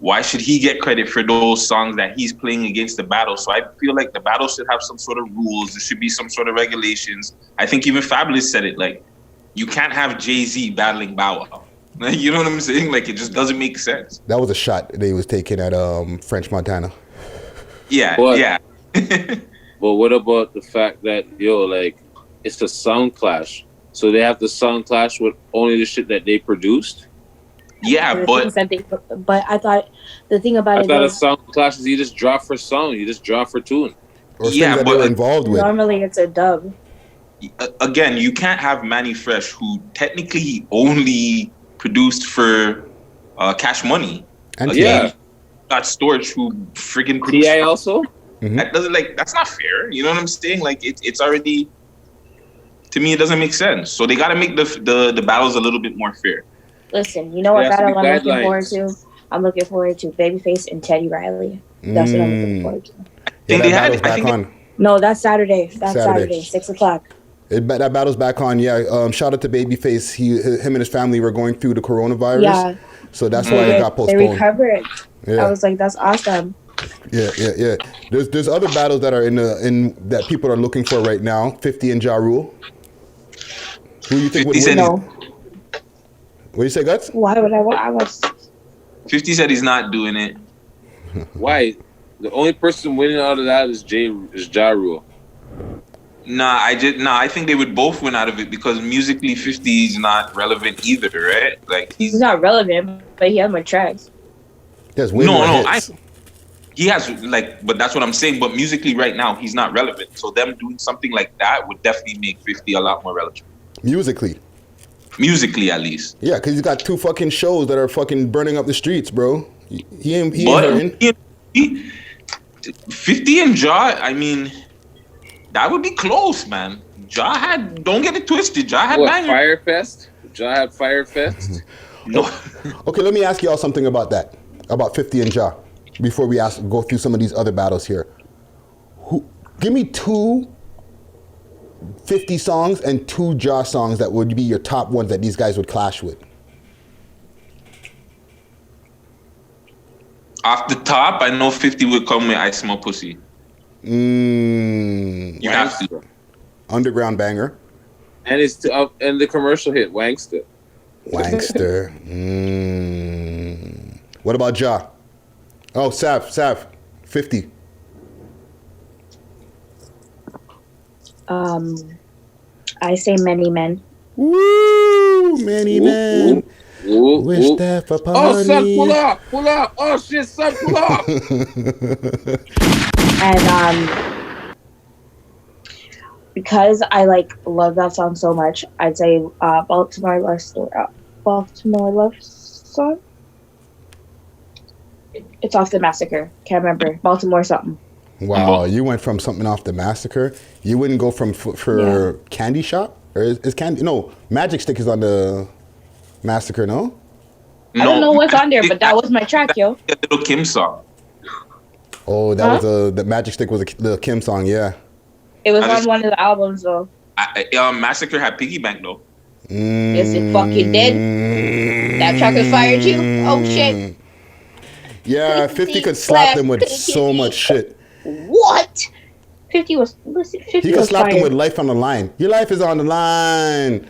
why should he get credit for those songs that he's playing against the battle? So I feel like the battle should have some sort of rules. There should be some sort of regulations. I think even Fabulous said it, like, you can't have Jay-Z battling Bow Wow. You know what I'm saying? Like, it just doesn't make sense. That was a shot they was taking at French Montana. Yeah, But, yeah. But what about the fact that, yo, like, it's a sound clash. So they have the sound clash with only the shit that they produced? Yeah, but I thought the thing about I it thought a is sound clash is you just draw for song, you just draw for tune. Or things that they're involved with. Normally it's a dub. Again, you can't have Manny Fresh, who technically only produced for Cash Money. And yeah. Got Storch, who friggin' produced. T.I. also? That doesn't, like, that's not fair. You know what I'm saying? Like, it's already, to me, it doesn't make sense. So they got to make the battles a little bit more fair. Listen, you know what battle I'm looking forward to? I'm looking forward to Babyface and Teddy Riley. That's what I'm looking forward to. No, that's Saturday. That's Saturday, 6:00. That battle's back on. Yeah. Shout out to Babyface. Him and his family were going through the coronavirus. Yeah. So that's why it got postponed. They recovered. Yeah. I was like, that's awesome. Yeah. There's other battles that are in that people are looking for right now. 50 and Ja Rule. Who do you think would win? No. What do you say, Guts? Why would I was 50 said he's not doing it. Why? The only person winning out of that is Ja Rule. I think they would both win out of it because musically 50 is not relevant either, right? Like he's not relevant, but he has my tracks. He has, like, but that's what I'm saying. But musically right now, he's not relevant. So them doing something like that would definitely make 50 a lot more relevant. Musically, at least. Yeah, because he's got 2 fucking shows that are fucking burning up the streets, bro. He ain't hurting. 50 and Ja, I mean, that would be close, man. Don't get it twisted. Ja had bangers. Firefest? Ja had Firefest? No. Okay, let me ask y'all something about that. About 50 and Ja. Before we go through some of these other battles here. Give me 2 50 songs and 2 Ja songs that would be your top ones that these guys would clash with. Off the top, I know 50 would come with I Smell Pussy. You have to. Underground banger. And it's and the commercial hit, Wankster. What about Ja? Oh, Sav, 50. I say many men. Woo! Many men. Wish that for party. Oh, son, pull up. Oh, shit, son, pull up. And because I love that song so much, I'd say Baltimore Love Song. It's off the Massacre. Can't remember. Baltimore something. Wow, you went from something off the Massacre. You wouldn't go for Candy Shop? Or is Candy? No, Magic Stick is on the Massacre, no? I don't know what's on there, but that was my track, yo. The Little Kim song. Oh, that was the Magic Stick was a Little Kim song, yeah. It was on one of the albums, though. Massacre had Piggy Bank, though. Yes, it fucking did. That track was fire, too. Oh, shit. Yeah, 50 could slap them with so much shit. What? 50 was He could slap them with life on the line. Your life is on the line.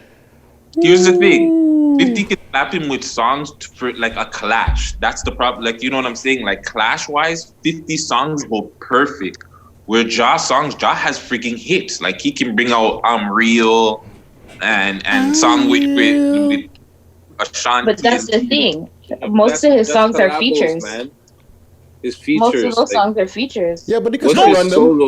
Here's the thing. 50 could slap him with songs for like a clash. That's the problem. Like, you know what I'm saying? Like, clash-wise, 50 songs go perfect. Where Ja has freaking hits. Like, he can bring out I'm Real and song with Ashanti. But that's the thing. Most of his songs are features. Man. His features. Most of those songs are features. Yeah, but you can still run them.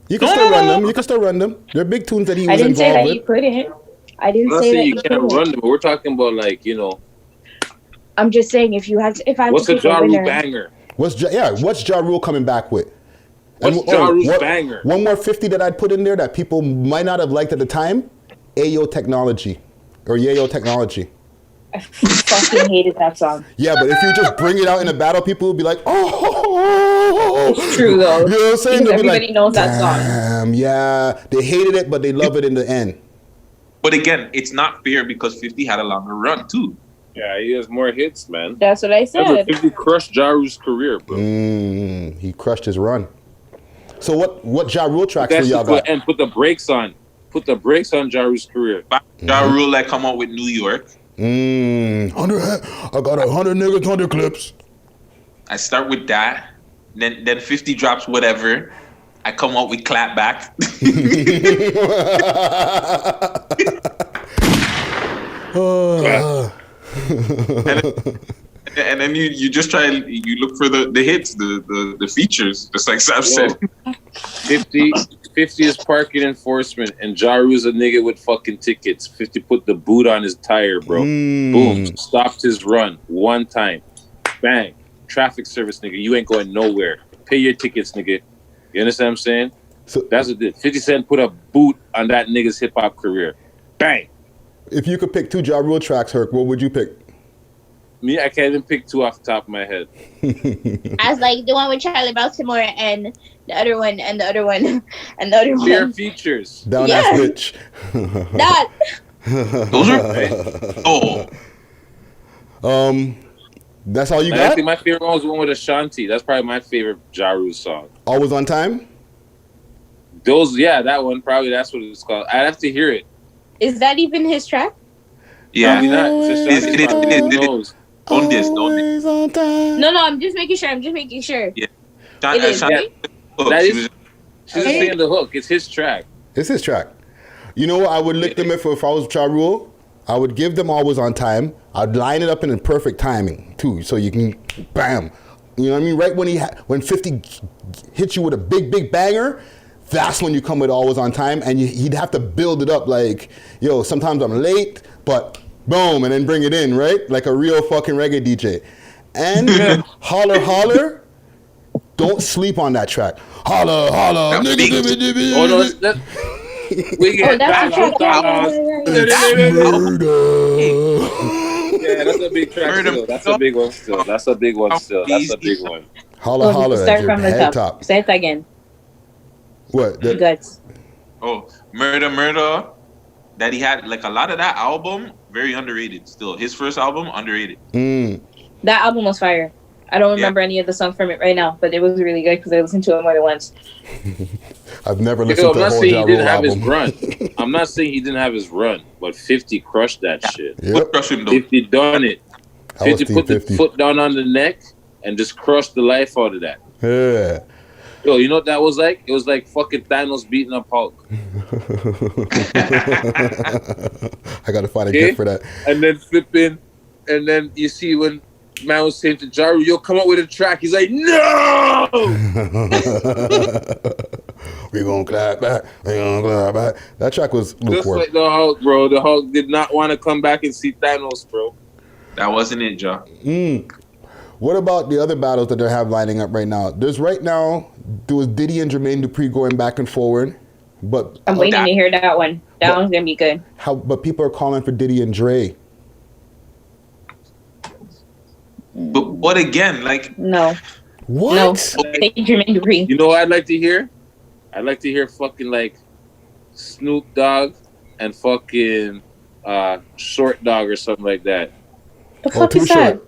You can still run them. You can still run them. They're big tunes that he was involved with. I didn't say that you couldn't. I didn't say that you can't run them. We're talking about I'm just saying if I had what's to a Ja Rule banger? What's Ja Rule coming back with? What's Ja Rule's banger? One more 50 that I'd put in there that people might not have liked at the time. Ayo Technology or Yayo Technology. I fucking hated that song. Yeah, but if you just bring it out in a battle, people will be like, oh. It's true, though. You know what I'm saying? Because everybody knows that song. Damn, yeah. They hated it, but they love it in the end. But again, it's not fair because 50 had a longer run, too. Yeah, he has more hits, man. That's what I said. 50 crushed Ja Rule's career, bro. He crushed his run. So what Ja Rule tracks do y'all got? And put the brakes on. Put the brakes on Ja Rule's career. Ja Rule come out with New York. I got 100 niggas on the clips. I start with that. Then 50 drops whatever. I come out with Clap Back. And then you just try you look for the hits, the features, just like Sav said. 50 is parking enforcement, and Ja Rule's a nigga with fucking tickets. 50 put the boot on his tire, bro. Boom, stopped his run one time. Bang, traffic service, nigga. You ain't going nowhere. Pay your tickets, nigga. You understand what I'm saying? So that's what did. 50 Cent put a boot on that nigga's hip hop career. Bang. If you could pick two Ja Rule tracks, Herc, what would you pick? Me, I can't even pick two off the top of my head. I was like the one with Charlie Baltimore and the other one and the other one and the other one. Their features. Down ass bitch. That. Those are that's all you got? I think my favorite one was the one with Ashanti. That's probably my favorite Ja Rule song. Always on Time? That one probably. That's what it's called. I'd have to hear it. Is that even his track? Yeah, probably not. It is. On this. No, I'm just making sure. Yeah. It is, right? She's just saying the hook. It's his track. It's his track. You know what? I would lick them if I was Ja Rule. I would give them Always on Time. I'd line it up in perfect timing too, so you can, bam. You know what I mean? Right when 50 hits you with a big banger, that's when you come with Always on Time, and he'd have to build it up like, yo, sometimes I'm late, but boom, and then bring it in, right? Like a real fucking reggae DJ. And Holler, don't sleep on that track. Holler, nigga. Oh, no, we get that's murder. Yeah, that's a big track still. That's a big one still. That's a big one. Holler, start from the top. Say it again. What? Guts. Oh, Murder. That he had, like, a lot of that album, very underrated still. His first album, underrated. That album was fire. I don't remember any of the songs from it right now, but it was really good because I listened to it more than once. I've never listened to the whole Ja Rule album. I'm not saying he didn't have his run, but 50 crushed that shit. Yep. 50 done it. 50 put the foot down on the neck and just crushed the life out of that. Yeah. Yo, you know what that was like? It was like fucking Thanos beating up Hulk. I gotta find a gift for that. And then flipping, and then you see when man was saying to Jaru, "Yo, come up with a track." He's like, "No." We gonna clap back. We gonna clap back. That track was lukewarm. Just like the Hulk, bro. The Hulk did not want to come back and see Thanos, bro. That wasn't it, Joe. What about the other battles that they have lining up right now? There was Diddy and Jermaine Dupri going back and forward, but I'm waiting to hear that one. That one's gonna be good. But people are calling for Diddy and Dre. But again, like no. What? No. Okay. Jermaine Dupri. You know what I'd like to hear? I'd like to hear fucking like Snoop Dogg and fucking Short Dog or something like that. The fuck is that?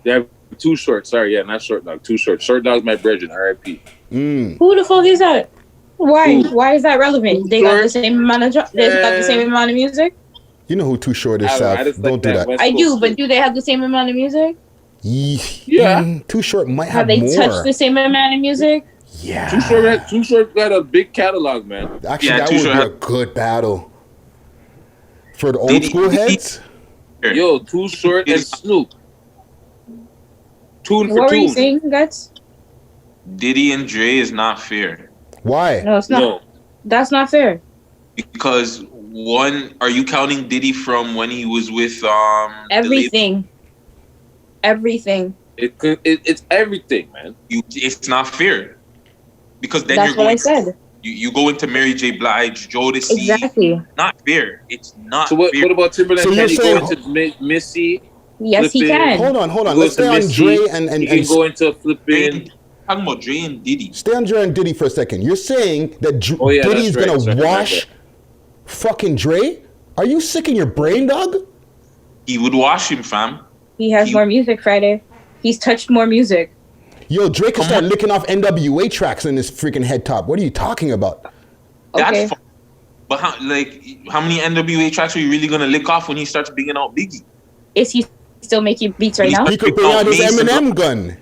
They have Too Short. Sorry, yeah, not Short Dog. Too Short. Short Dog's my brethren. R.I.P. Who the fuck is that? Why? Why is that relevant? They got the same amount of they got the same amount of music. You know who Too Short is, Sav. Don't do that. I do, but do they have the same amount of music? Yeah. Too Short might have they more. touched the same amount of music? Yeah. Too Short got a big catalog, man. Actually, that would be a good battle for the old school heads. Yo, Too Short and Snoop. Tune for what were you tune. saying, Guts? Diddy and Dre is not fair. Why? No, it's not. No. That's not fair. Because one, are you counting Diddy from when he was with everything? Everything. It's everything, man. It's not fair. Because then that's what I said. You go into Mary J. Blige, Jodeci. Exactly. Not fair. It's not. So what about Timberland? So can he go into Missy? Yes, he can. Hold on. Let's stay on Dre and he can go into flipping. Talking about Dre and Diddy. Stay on Dre and Diddy for a second. You're saying that Diddy's gonna wash fucking Dre? Are you sick in your brain, dog? He would wash him, fam. He has more music, Friday. He's touched more music. Yo, Dre can start licking off NWA tracks in his freaking head top. What are you talking about? Okay. But how many NWA tracks are you really gonna lick off when he starts bringing out Biggie? Is he still making beats right now? He could bring out his Eminem gun.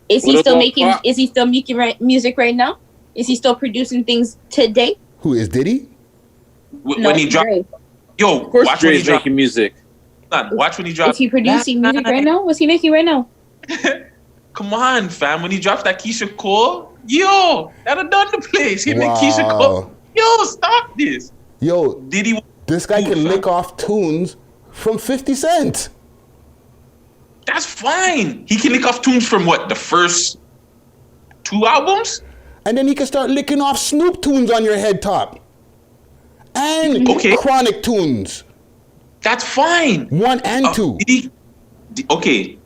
Is he still making music right now? Is he still producing things today? Who is Diddy? When he dropped, yo, of course watch Dre's when he dropped making music. Watch when he drops. Is he producing music right now? What's he making right now? Come on, fam. When he drops that Keisha Cole, yo, that'd done the place. Him and Keisha Cole. Yo, stop this. Yo, Diddy. This guy can lick off tunes from 50 Cent. That's fine. He can lick off tunes from what? The first 2 albums? And then he can start licking off Snoop tunes on your head top. And Chronic tunes. That's fine. 1 and 2. Okay.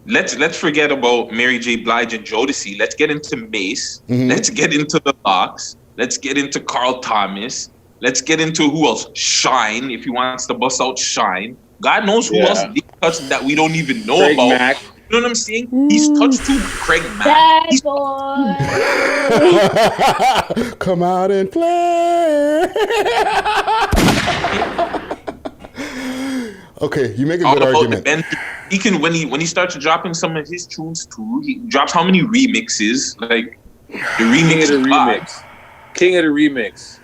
Let's forget about Mary J. Blige and Jodeci. Let's get into Mace. Let's get into the Locks. Let's get into Carl Thomas. Let's get into who else? Shine, if he wants to bust out Shine. God knows who else he touched that we don't even know Craig about. Mack. You know what I'm saying? He's touched too. Craig Mack. Bad boy. Come out and play. Okay, you make a good argument. He can when he starts dropping some of his tunes too. He drops how many remixes? Like the remix. King of the remix.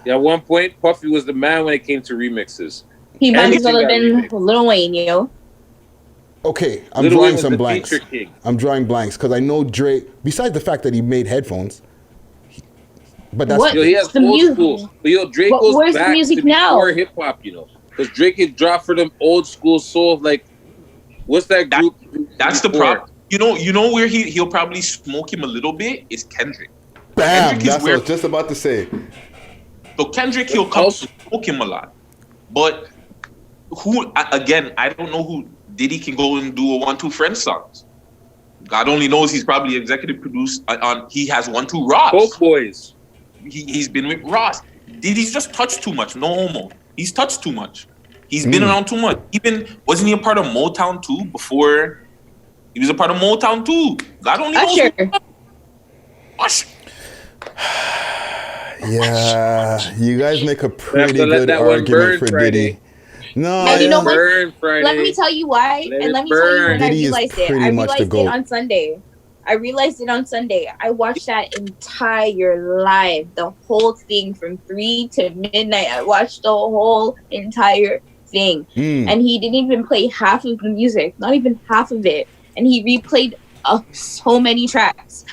Yeah, at one point, Puffy was the man when it came to remixes. He might as well have been Lil Wayne, yo. Okay, I'm drawing some blanks. I'm drawing blanks because I know Dre. Besides the fact that he made headphones, but that's yo, he has old school. But yo, Drake goes where's back the music to now? before hip hop, you know, because Drake had dropped for them old school soul. Like, what's that group? That's the problem. You know where he'll probably smoke him a little bit is Kendrick. Bam! Kendrick That's what I was just about to say. So Kendrick, he'll come smoke him a lot, but I don't know who Diddy can go and do a 1-2 Friends songs. God only knows he's probably executive produced on. He has 1-2 Ross. Both boys. He's been with Ross. Diddy's just touched too much. No homo. He's touched too much. He's been around too much. Wasn't he a part of Motown too before? He was a part of Motown too. God only knows. Usher. Yeah, you guys make a pretty good argument for Diddy. No, and you know what? Friday. Let me tell you why, and let me tell you when I realized it. I realized it on Sunday. I realized it on Sunday. I watched that entire live, the whole thing from 3 to midnight. I watched the whole entire thing. And he didn't even play half of the music, not even half of it. And he replayed so many tracks.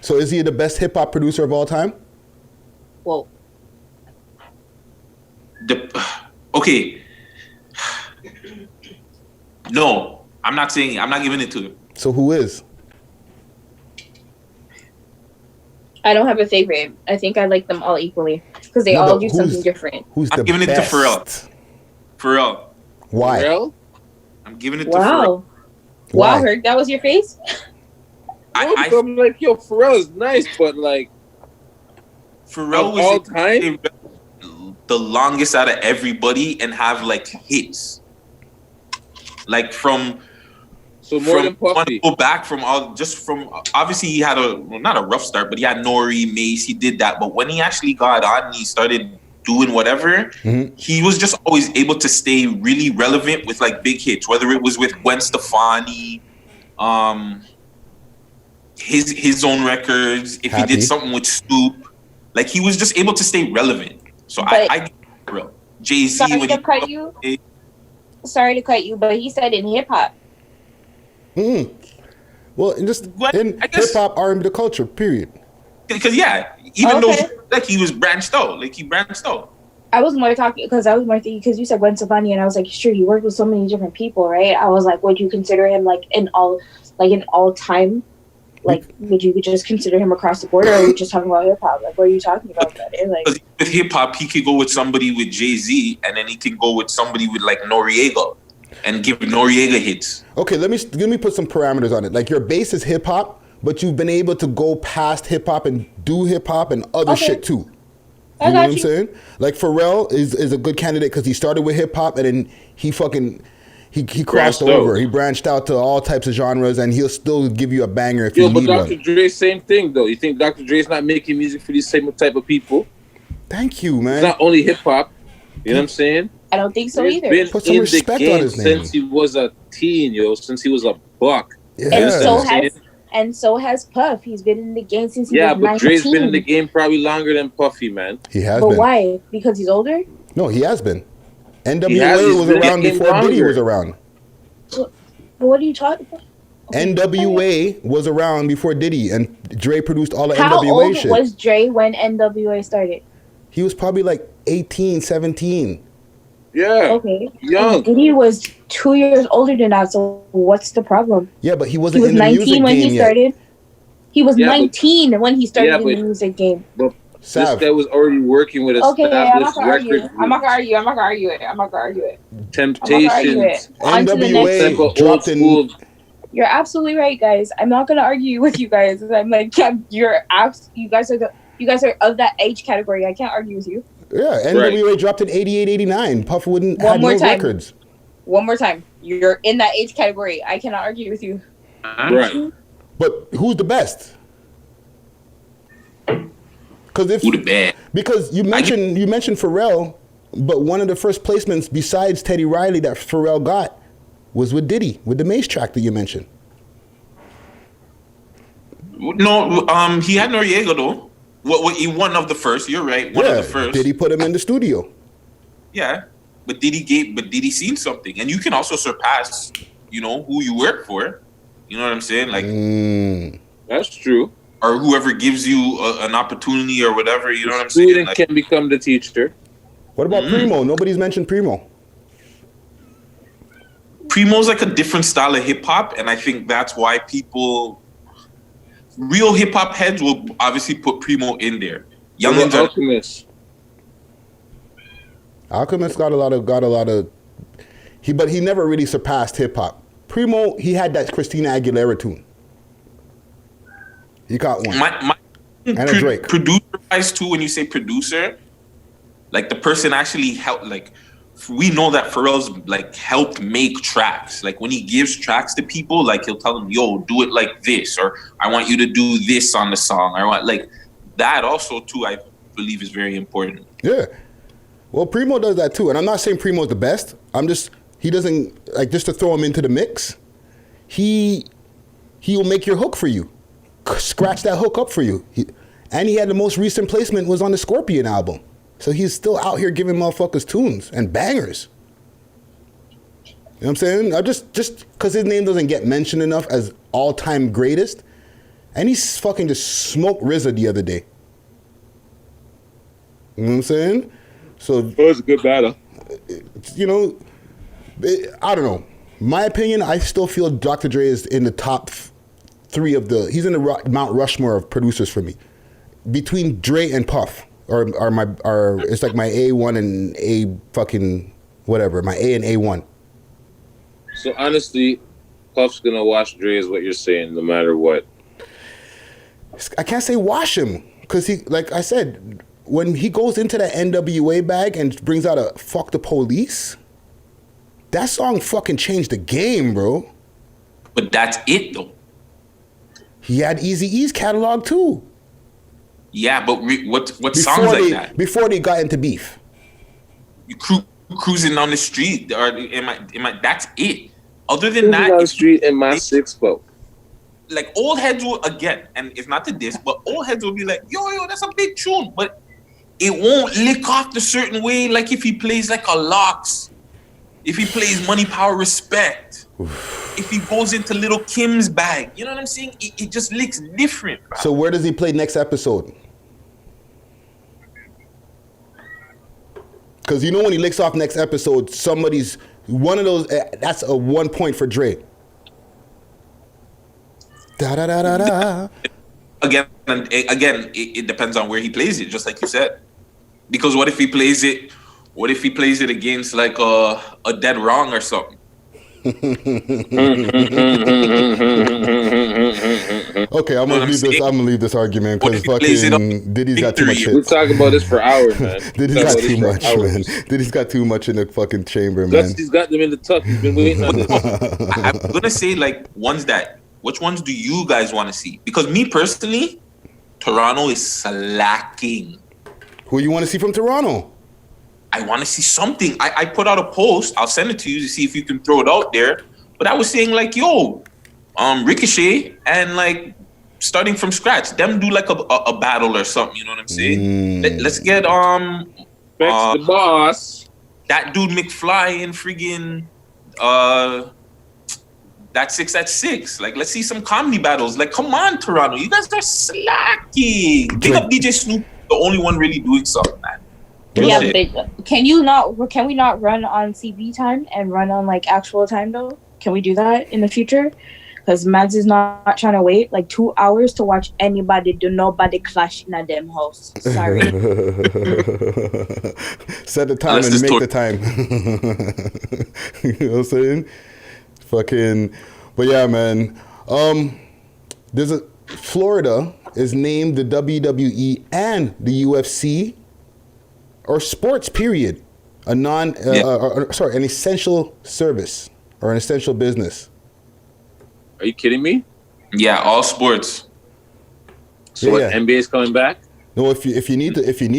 So is he the best hip hop producer of all time? Whoa. Okay. No, I'm not giving it to him. So who is? I don't have a favorite. I think I like them all equally because they all do something different. I'm giving it to Pharrell. Pharrell. Why? Pharrell? I'm giving it to Pharrell. Wow, Herc, that was your face? I'm like, yo, Pharrell is nice, but like, Pharrell was all time the longest out of everybody and have like hits. Like from. So more than Puffy. Go back from obviously he had not a rough start, but he had Nori, Mace, he did that. But when he actually got on, he started doing whatever. He was just always able to stay really relevant with like big hits, whether it was with Gwen Stefani, his own records. If he did something with Snoop, like he was just able to stay relevant. So I real Jay-Z. Sorry to cut you, but he said in hip hop. Well, just in hip hop, R&B, the culture, period. Because even though like he was branched out, like he branched out. I was more thinking because you said Gwen Stefani, and I was like, sure, he worked with so many different people, right? I was like, would you consider him like an all time? Like, would you just consider him across the board, or are you just talking about hip hop? Like, what are you talking about? Like, with hip hop, he could go with somebody with Jay-Z, and then he can go with somebody with like Noriega. And give Noriega hits. Okay, let me put some parameters on it. Like your base is hip hop, but you've been able to go past hip hop and do hip hop and other shit too. You know what I'm saying? Like Pharrell is a good candidate because he started with hip hop and then he crossed over. He branched out to all types of genres, and he'll still give you a banger if you need one. But Dr. Dre, same thing though. You think Dr. Dre's not making music for these same type of people? Thank you, man. It's not only hip hop. You know what I'm saying? I don't think so either. He's been in the game since he was a teen, since he was a buck. Yeah. And so has Puff. He's been in the game since he was 19. Yeah, but Dre's been in the game probably longer than Puffy, man. He has been. But why? Because he's older? No, he has been. NWA was around before Diddy was around. But what are you talking about? NWA was around before Diddy, and Dre produced all the How NWA shit. How old was Dre when NWA started? He was probably like 18, 17. Yeah. Okay. Young. Diddy was 2 years older than that, so what's the problem? Yeah, but he wasn't in the music game. He was 19 when he started. He was 19 when he started in the music game. But this guy was already working with established record. I'm not gonna argue it. Temptations. NWA dropped in. You're absolutely right, guys. I'm not gonna argue with you guys. I'm like, you guys are of that age category. I can't argue with you. Yeah, NWA dropped in 88, 89. Puff wouldn't have no records. One more time. You're in that age category. I cannot argue with you. Right. But who's the best? Because you mentioned Pharrell, but one of the first placements besides Teddy Riley that Pharrell got was with Diddy, with the Mace track that you mentioned. No, he had Noriega though. What he one of the first? You're right. One of the first. Diddy put him in the studio. Yeah, but Diddy seen something, and you can also surpass, who you work for. You know what I'm saying? Like that's true. Or whoever gives you an opportunity or whatever. You know what I'm saying? Like, can become the teacher. What about Primo? Nobody's mentioned Primo. Primo's like a different style of hip hop, and I think that's why real hip hop heads will obviously put Primo in there. Alchemist. Alchemist got a lot of but he never really surpassed hip hop. Primo, he had that Christina Aguilera tune. He got one. And a Drake. Producer wise too, when you say producer, like the person actually helped, like we know that Pharrell's like helped make tracks. Like when he gives tracks to people, like he'll tell them, yo, do it like this, or I want you to do this on the song. I want like that also too, I believe is very important. Yeah. Well, Primo does that too. And I'm not saying Primo's the best. He doesn't, like, just to throw him into the mix, he'll make your hook for you. scratch that hook up for you. And he had the most recent placement was on the Scorpion album. So he's still out here giving motherfuckers tunes and bangers. You know what I'm saying? I just because his name doesn't get mentioned enough as all-time greatest, and he fucking just smoked RZA the other day. You know what I'm saying? So it was a good battle. You know, I don't know. My opinion, I still feel Dr. Dre is in the top 3 of the. He's in the Mount Rushmore of producers for me. Between Dre and Puff, are it's like my A1 and A fucking whatever, my A and A1. So honestly, Puff's gonna wash Dre, is what you're saying, no matter what. I can't say wash him because he, like I said, when he goes into that NWA bag and brings out a "Fuck the Police," that song fucking changed the game, bro. But that's it though. He had Eazy-E's catalog too. Yeah, but what songs like that? Before they got into beef. You cruising down the street, or am I? That's it. Other than that, down the street in my 6-4. Like old heads will again, and it's not to diss, but old heads will be like, yo, that's a big tune, but it won't lick off the certain way. Like if he plays like a Locks, if he plays Money, Power, Respect, if he goes into Little Kim's bag, you know what I'm saying? It just licks different. Bro. So where does he play next episode? Because you know when he licks off next episode, somebody's one of those. That's a 1 point for Dre. Da da da da da. Again, it depends on where he plays it, just like you said. Because what if he plays it? What if he plays it against like a Dead Wrong or something? Okay, I'm gonna leave this argument because fucking Diddy's got too much shit. We're talking about this for hours, man. Diddy's got too much, man. Diddy's got too much in the fucking chamber, man. He's got them in the tuck. He's been waiting on this. I'm gonna say like which ones do you guys want to see? Because me personally, Toronto is slacking. Who you want to see from Toronto? I want to see something. I put out a post. I'll send it to you to see if you can throw it out there. But I was saying like, yo, Ricochet and like starting from scratch, them do like a battle or something. You know what I'm saying? Let's get the boss. That dude McFly and friggin' that 6 at 6. Like, let's see some comedy battles. Like, come on, Toronto, you guys are slacking. Big up DJ Snoop, the only one really doing something, man. Yeah, but can we not run on CV time and run on like actual time though? Can we do that in the future? Because Mads is not trying to wait like 2 hours to watch anybody do nobody clash in a damn house. Sorry. Set the time and make the time. You know what I'm saying? Fucking, but yeah, man. Florida is named the WWE and the UFC. Or sports, period. An essential service or an essential business. Are you kidding me? Yeah, all sports. So what, NBA is coming back? No, if you need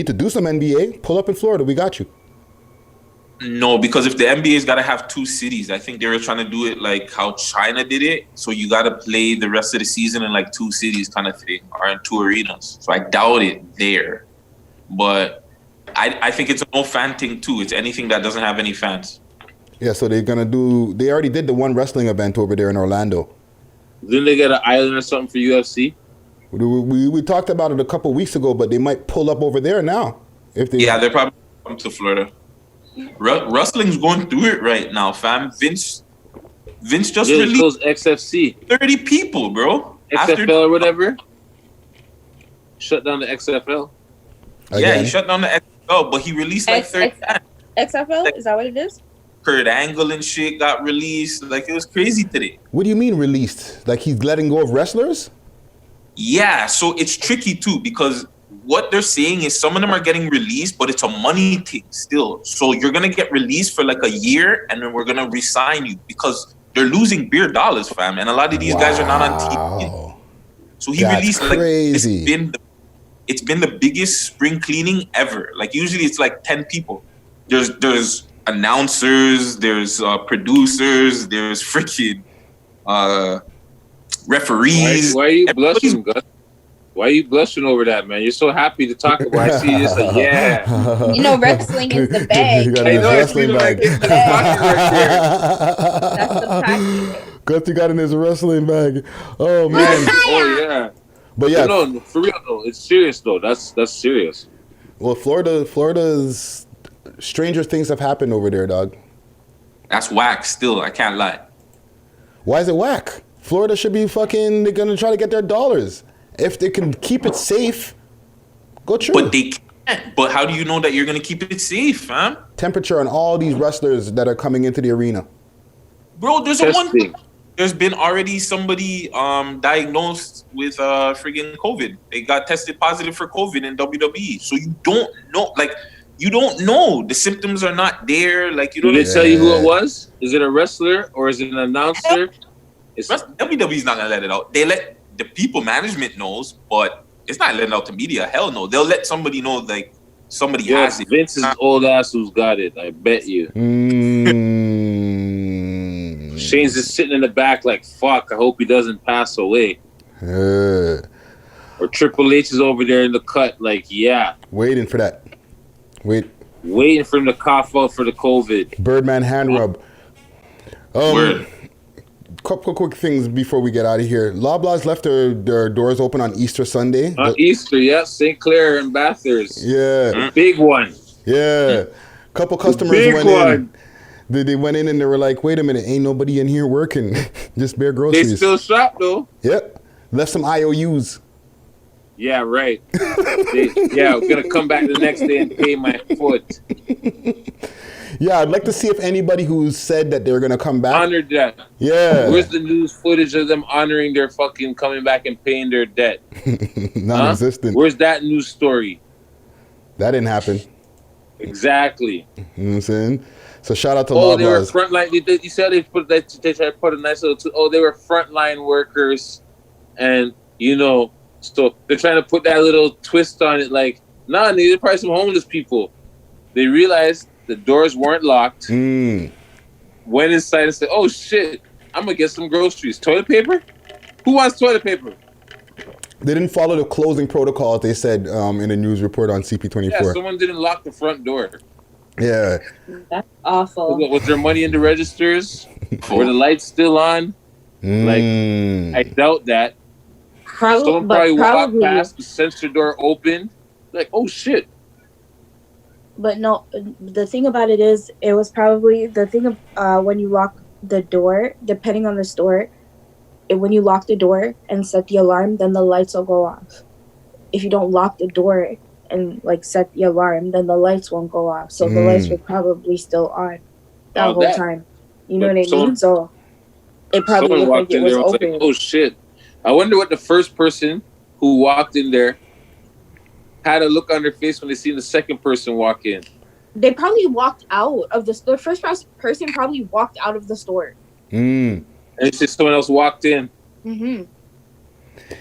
to do some NBA, pull up in Florida. We got you. No, because if the NBA's got to have 2 cities, I think they were trying to do it like how China did it. So you got to play the rest of the season in like 2 cities kind of thing, or in 2 arenas. So I doubt it there. But I think it's a no fan thing too. It's anything that doesn't have any fans. Yeah, so they already did the one wrestling event over there in Orlando. Didn't they get an island or something for UFC? We talked about it a couple weeks ago, but they might pull up over there now. They're probably coming to Florida. Wrestling's going through it right now, fam. Vince just released XFC. 30 people, bro. XFL or whatever. Shut down the XFL. Again. Yeah, he shut down the XFL, but he released like 30 XFL? Like, is that what it is? Kurt Angle and shit got released. Like, it was crazy today. What do you mean released? Like he's letting go of wrestlers? Yeah, so it's tricky too because what they're saying is some of them are getting released, but it's a money thing still. So you're going to get released for like a year and then we're going to re-sign you because they're losing beer dollars, fam. And a lot of these guys are not on TV. So he released crazy. Like, it's been the biggest spring cleaning ever. Like usually it's like 10 people. There's announcers, there's producers, there's freaking referees. Why are you blushing, Gus? Why are you blushing over that, man? You're so happy to talk about. I see this, like, yeah. You know, wrestling is the bag. You got I in his know, it's wrestling even like bag. in his pocket right there. That's the package. Gus, you got in his wrestling bag. Oh man. Oh yeah. But yeah. But no, for real though, it's serious though. That's serious. Well, Florida's stranger things have happened over there, dog. That's whack. Still, I can't lie. Why is it whack? Florida should be fucking. They're gonna try to get their dollars. If they can keep it safe, go true. But they can't. But how do you know that you're gonna keep it safe, fam? Temperature on all these wrestlers that are coming into the arena. Bro, there's Testing. There's been already somebody diagnosed with friggin' COVID. They got tested positive for COVID in WWE. So you don't know, you don't know. The symptoms are not there. Like, you don't. Did they tell you who it was? Is it a wrestler or is it an announcer? WWE's not gonna let it out. They let the people management knows, but it's not letting out to media. Hell no. They'll let somebody know, like, somebody has it. Vince's old ass who's got it. I bet you. Shane's just sitting in the back like, fuck, I hope he doesn't pass away. Or Triple H is over there in the cut like, yeah. Waiting for that. Waiting for him to cough out for the COVID. Birdman hand rub. Word. Couple quick things before we get out of here. Loblaws left their doors open on Easter Sunday. On Easter, yeah. St. Clair and Bathurst. Yeah. The big one. Yeah. Couple customers went in. They went in and they were like, wait a minute, ain't nobody in here working. Just bare groceries. They still shop though. Yep. Left some IOUs. Yeah, right. I'm going to come back the next day and pay my foot. Yeah, I'd like to see if anybody who said that they're going to come back. Honored that. Yeah. Where's the news footage of them honoring their fucking coming back and paying their debt? Non-existent. Huh? Where's that news story? That didn't happen. Exactly. You know what I'm saying? So shout out to Loblaws. They were frontline. You said they tried to put a nice little. They were frontline workers, and so they're trying to put that little twist on it. Like, nah, they're probably some homeless people. They realized the doors weren't locked. Went inside and said, "Oh shit, I'm gonna get some groceries. Toilet paper? Who wants toilet paper?" They didn't follow the closing protocols. They said in a news report on CP24. Yeah, someone didn't lock the front door. Yeah. That's awful. Was there money in the registers? Were the lights still on? Like, I doubt that. Someone probably walked past, the sensor door opened. Like, oh shit. But no, the thing about it is, it was probably the thing of when you lock the door, depending on the store, when you lock the door and set the alarm, then the lights will go off. If you don't lock the door and set the alarm, then the lights won't go off. So the lights were probably still on that whole time. You know what I mean? So it probably looked like it was open. Like, oh shit. I wonder what the first person who walked in there had a look on their face when they seen the second person walk in. They probably walked out of the store. First person probably walked out of the store. And it's just someone else walked in.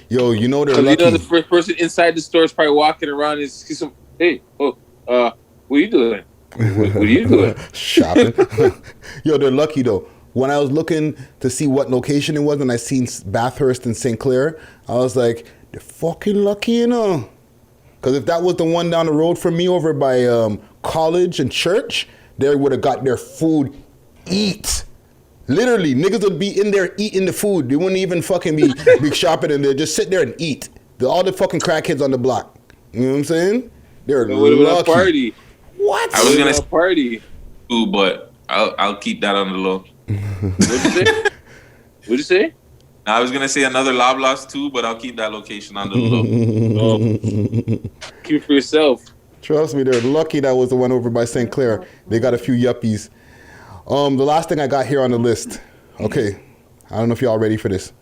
Yo, they're lucky. The first person inside the store is probably walking around and see some. Hey, what are you doing? What are you doing? Shopping. Yo, they're lucky though. When I was looking to see what location it was, and I seen Bathurst and St. Clair, I was like, they're fucking lucky, Because if that was the one down the road from me over by college and church, they would have got their food eat. Literally, niggas would be in there eating the food. They wouldn't even fucking be shopping in there. Just sit there and eat. All the fucking crackheads on the block. You know what I'm saying? They're lucky. A party. What? I was gonna say party. Ooh, but I'll keep that on the low. What'd you say? I was gonna say another Loblaws too, but I'll keep that location on the low. Keep it for yourself. Trust me, they're lucky that was the one over by St. Clair. They got a few yuppies. The last thing I got here on the list. Okay, I don't know if y'all ready for this.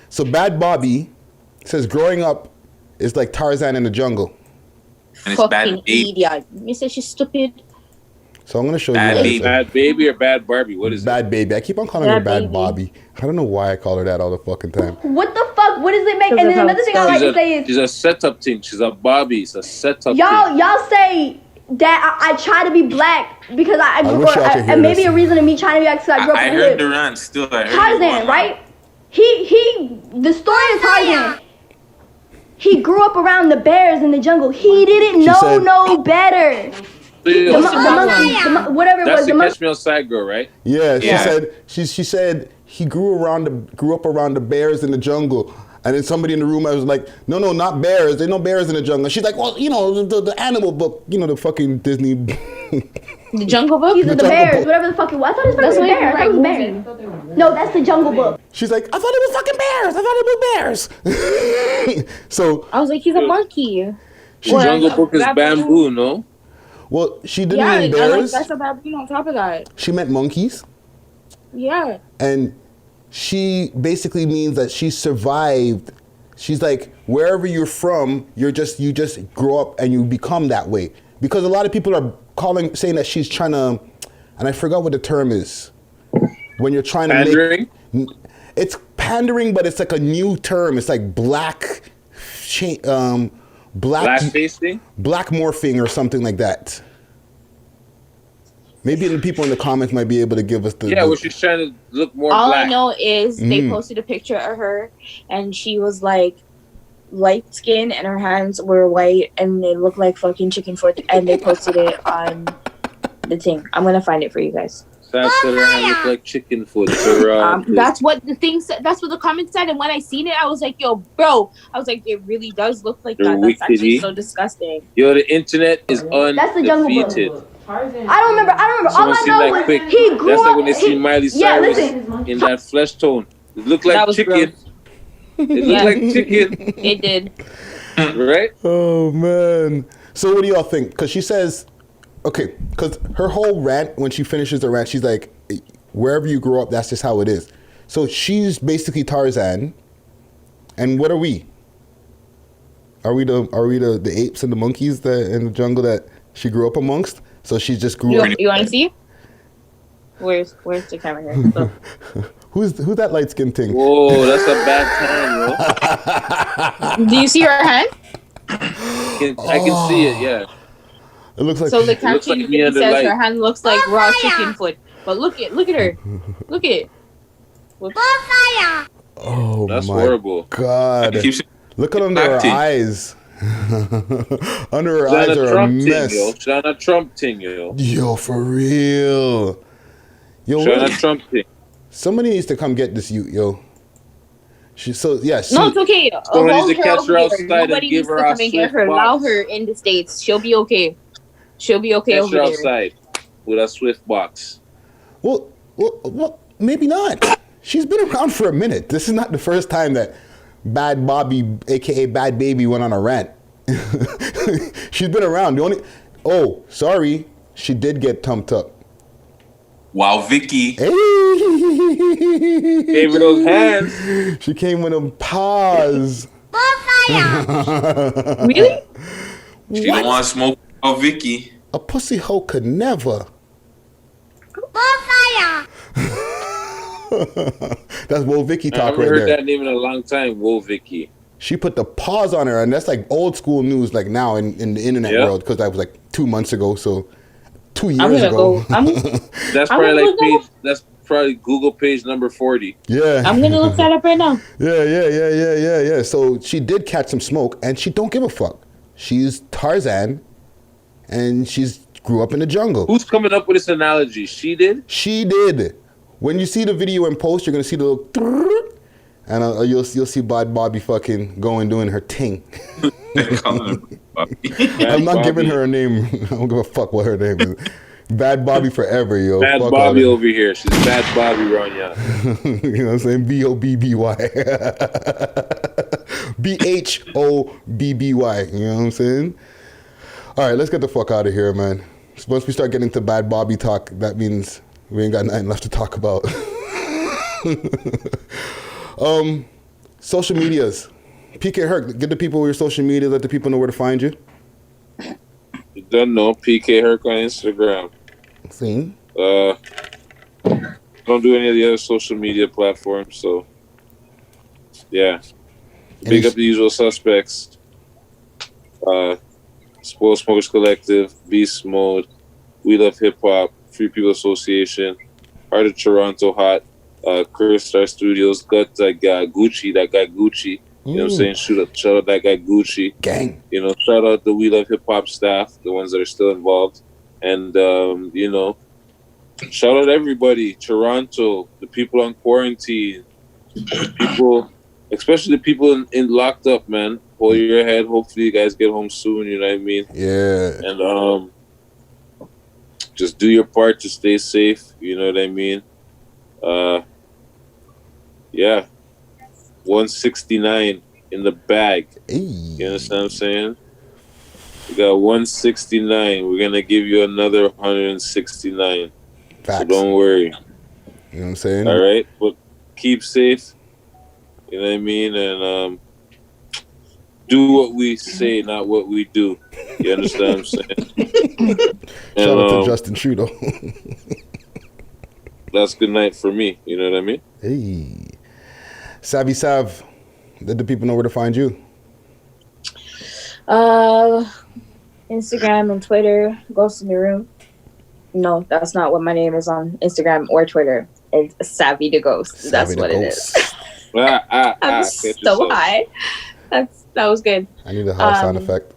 So Bad Bobby says growing up is like Tarzan in the jungle. And it's Bad Baby. Idiot. You say she's stupid. So I'm going to show Bad you. Baby. Bad Baby or Bad Barbie? What is Bad Baby. I keep on calling her Bad Bobby. I don't know why I call her that all the fucking time. What the fuck? What does it make? And then another thing I like to say is... She's a setup thing. She's a Bobby. It's a setup thing. Y'all say that I try to be black because I grew up... And maybe a reason of me trying to be black because I grew up in the hood. I heard Durant still. Tarzan, right? The story is Tarzan. He grew up around the bears in the jungle. He didn't know no better. Whatever That's it was. the Catch Me Outside girl, right? Yeah, she said he grew up around the bears in the jungle. And then somebody in the room, I was like, no, not bears. There's no bears in the jungle. She's like, well, you know, the animal book, you know, the fucking Disney. The Jungle Book? The bears, whatever the fuck it was. I thought it was fucking bears. I thought it was bears. No, that's the Jungle Book. She's like, I thought it was fucking bears. I thought it was bears. So I was like, he's a monkey. Jungle Book is bamboo, no? Well, she didn't mean bears. Yeah, like, that's a baboon on top of that. She meant monkeys. Yeah. And she basically means that she survived. She's like, wherever you're from, you just grow up and you become that way. Because a lot of people are saying that she's trying to, and I forgot what the term is. When you're trying to pandering? It's pandering, but it's like a new term. It's like black facing? Black morphing or something like that. Maybe the people in the comments might be able to give us the... Yeah, where she's trying to look more All black. I know is they posted a picture of her, and she was like light skin, and her hands were white, and they looked like fucking chicken foot, and they posted it on the thing. I'm gonna find it for you guys. That said her hand looked like chicken foot. That's what the thing said. That's what the comment said, and when I seen it, I was like, "Yo, bro!" I was like, "It really does look like that. That's actually so disgusting." Yo, the internet is undefeated. That's the Jungle Book. I don't remember. All I know was he grew That's up. like when they see Miley Cyrus in that flesh tone. It looked like chicken. It looked like chicken. It did. Right? Oh, man. So what do y'all think? Because she says, okay, because her whole rant, when she finishes the rant, she's like, wherever you grow up, that's just how it is. So she's basically Tarzan. And what are we? Are we the apes and the monkeys that in the jungle that she grew up amongst? So she just grew up. You want to see? Where's the camera here? So. Who's that light skin thing? Whoa, that's a bad time, yo. Do you see her hand? I can see it, yeah. It looks like so. The caption like says her hand looks like raw chicken foot. But look at her. Look at it. Oh, that's my horrible. God. Look at under her eyes. Under her eyes are a mess. She's on a Trump thing, yo. Yo, for real. Yo, she's on a Trump thing. Somebody needs to come get this yo. No, it's okay. Somebody needs to catch her outside Nobody needs to come and get her. Allow her in the States. She'll be okay. She'll be okay over there. Catch her outside with a Swift box. Well, maybe not. She's been around for a minute. This is not the first time that Bad Bobby, aka Bad Baby, went on a rant. She's been around. Sorry, she did get tumped up. Wow, Vicky. Hey. Gave her those hands. She came with them paws. Really? She don't want to smoke with Vicky. A pussy hoe could never. That's Whoa Vicky talk right there. I haven't heard that name in a long time, Whoa Vicky. She put the paws on her, and that's like old school news, like now in the internet world, because that was like 2 months ago, so 2 years ago. That's probably like page. That's probably Google page number 40. Yeah. I'm gonna look that up right now. Yeah. So she did catch some smoke, and she don't give a fuck. She's Tarzan, and she's grew up in the jungle. Who's coming up with this analogy? She did? She did. When you see the video in post, you're gonna see the little, and you'll see Bad Bobby fucking doing her thing. I'm not giving her a name. I don't give a fuck what her name is. Bad Bobby forever, yo. Bad fuck Bobby over here. She's Bad Bobby Ronya. You know what I'm saying? BOBBY. BHOBBY. You know what I'm saying? All right, let's get the fuck out of here, man. Once we start getting to Bad Bobby talk, that means we ain't got nothing left to talk about. Social medias. PK Herc, get the people your social media, let the people know where to find you. You don't know, PK Herc on Instagram. See? Don't do any of the other social media platforms, so yeah. Big up the usual suspects. Spoiled Smokers Collective, Beast Mode, We Love Hip Hop, Free People Association, Heart of Toronto Hot, Chris Star Studios, got that guy Gucci. You know what I'm saying? Shout out that guy Gucci. Gang. You know, shout out the We Love Hip Hop staff, the ones that are still involved. And, you know, shout out everybody. Toronto, the people on quarantine, people, especially the people in locked up, man. Hold your head. Hopefully you guys get home soon, you know what I mean? Yeah. And just do your part to stay safe, you know what I mean? Yeah. 169 in the bag. Hey. You understand what I'm saying? We got 169. We're gonna give you another 169. Facts. So don't worry. You know what I'm saying? All right, but keep safe. You know what I mean? And do what we say, not what we do. You understand what I'm saying? Shout out to Justin Trudeau. That's good night for me. You know what I mean? Hey. Savy Sav, let the people know where to find you. Instagram and Twitter, Ghost in the Room. No, that's not what my name is on Instagram or Twitter. It's Savy the Ghost. That's what it is. I'm so high. That was good. I need a high sound effect.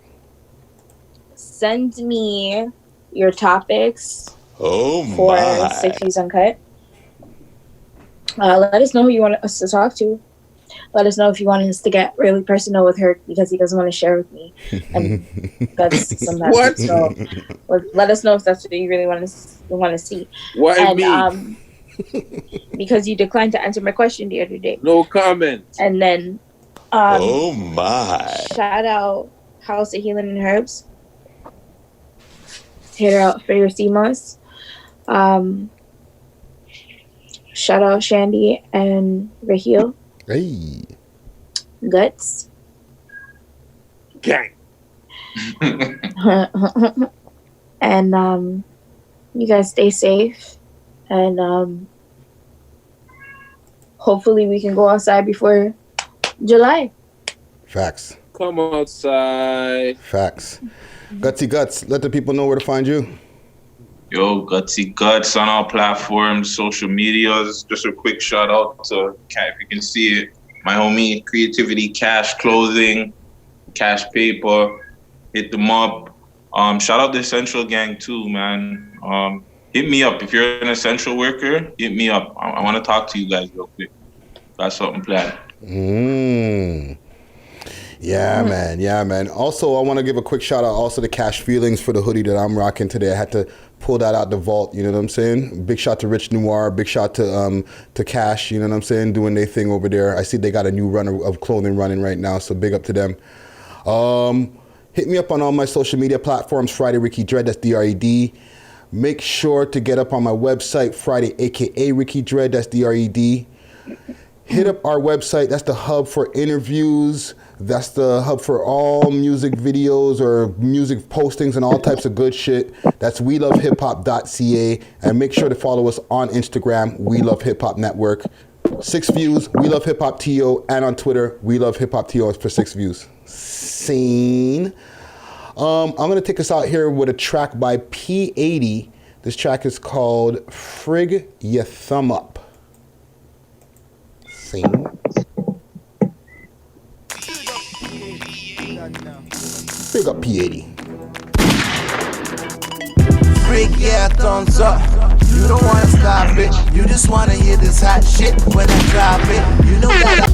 Send me your topics for 60s Uncut. Let us know who you want us to talk to. Let us know if you want us to get really personal with her because he doesn't want to share with me. And that's sometimes what? So let us know if that's what you really want to see. Why and, me? Because you declined to answer my question the other day. No comment. And then oh my. Shout out House of Healing and Hercs. Hit her out for your CMOS. Shout out Shandy and Raheel. Hey. Guts. Gang. And you guys stay safe. And hopefully we can go outside before July. Facts. Come outside. Facts. Gutsy Guts, let the people know where to find you. Yo, Gutsy Guts on all platforms, social medias. Just a quick shout out to, if you can see it, my homie Creativity Cash Clothing, Cash Paper. Hit them up. Shout out the Essential Gang too, man. Hit me up. If you're an essential worker, hit me up. I want to talk to you guys real quick. Got something planned. Yeah, man. Yeah, man. Also, I want to give a quick shout out also to Cash Feelings for the hoodie that I'm rocking today. I had to pull that out the vault, you know what I'm saying? Big shout to Rich Noir, big shout to Cash, you know what I'm saying? Doing their thing over there. I see they got a new run of clothing running right now, so big up to them. Hit me up on all my social media platforms, Friday Ricky Dred, that's D-R-E-D. Make sure to get up on my website, Friday, aka Ricky Dred, that's D-R-E-D. Hit up our website, that's the hub for interviews, that's the hub for all music videos or music postings and all types of good shit. That's welovehiphop.ca. And make sure to follow us on Instagram, We Love Hip Hop Network. 6 views, We Love Hip Hop TO, and on Twitter, We Love Hip Hop TO for 6 views. Scene. I'm gonna take us out here with a track by P80. This track is called Frig Ya Thumb Up. Scene. Big up P80. Frig, yeah, thumbs up. You don't wanna stop it. You just wanna hear this hot shit when I drop it. You know that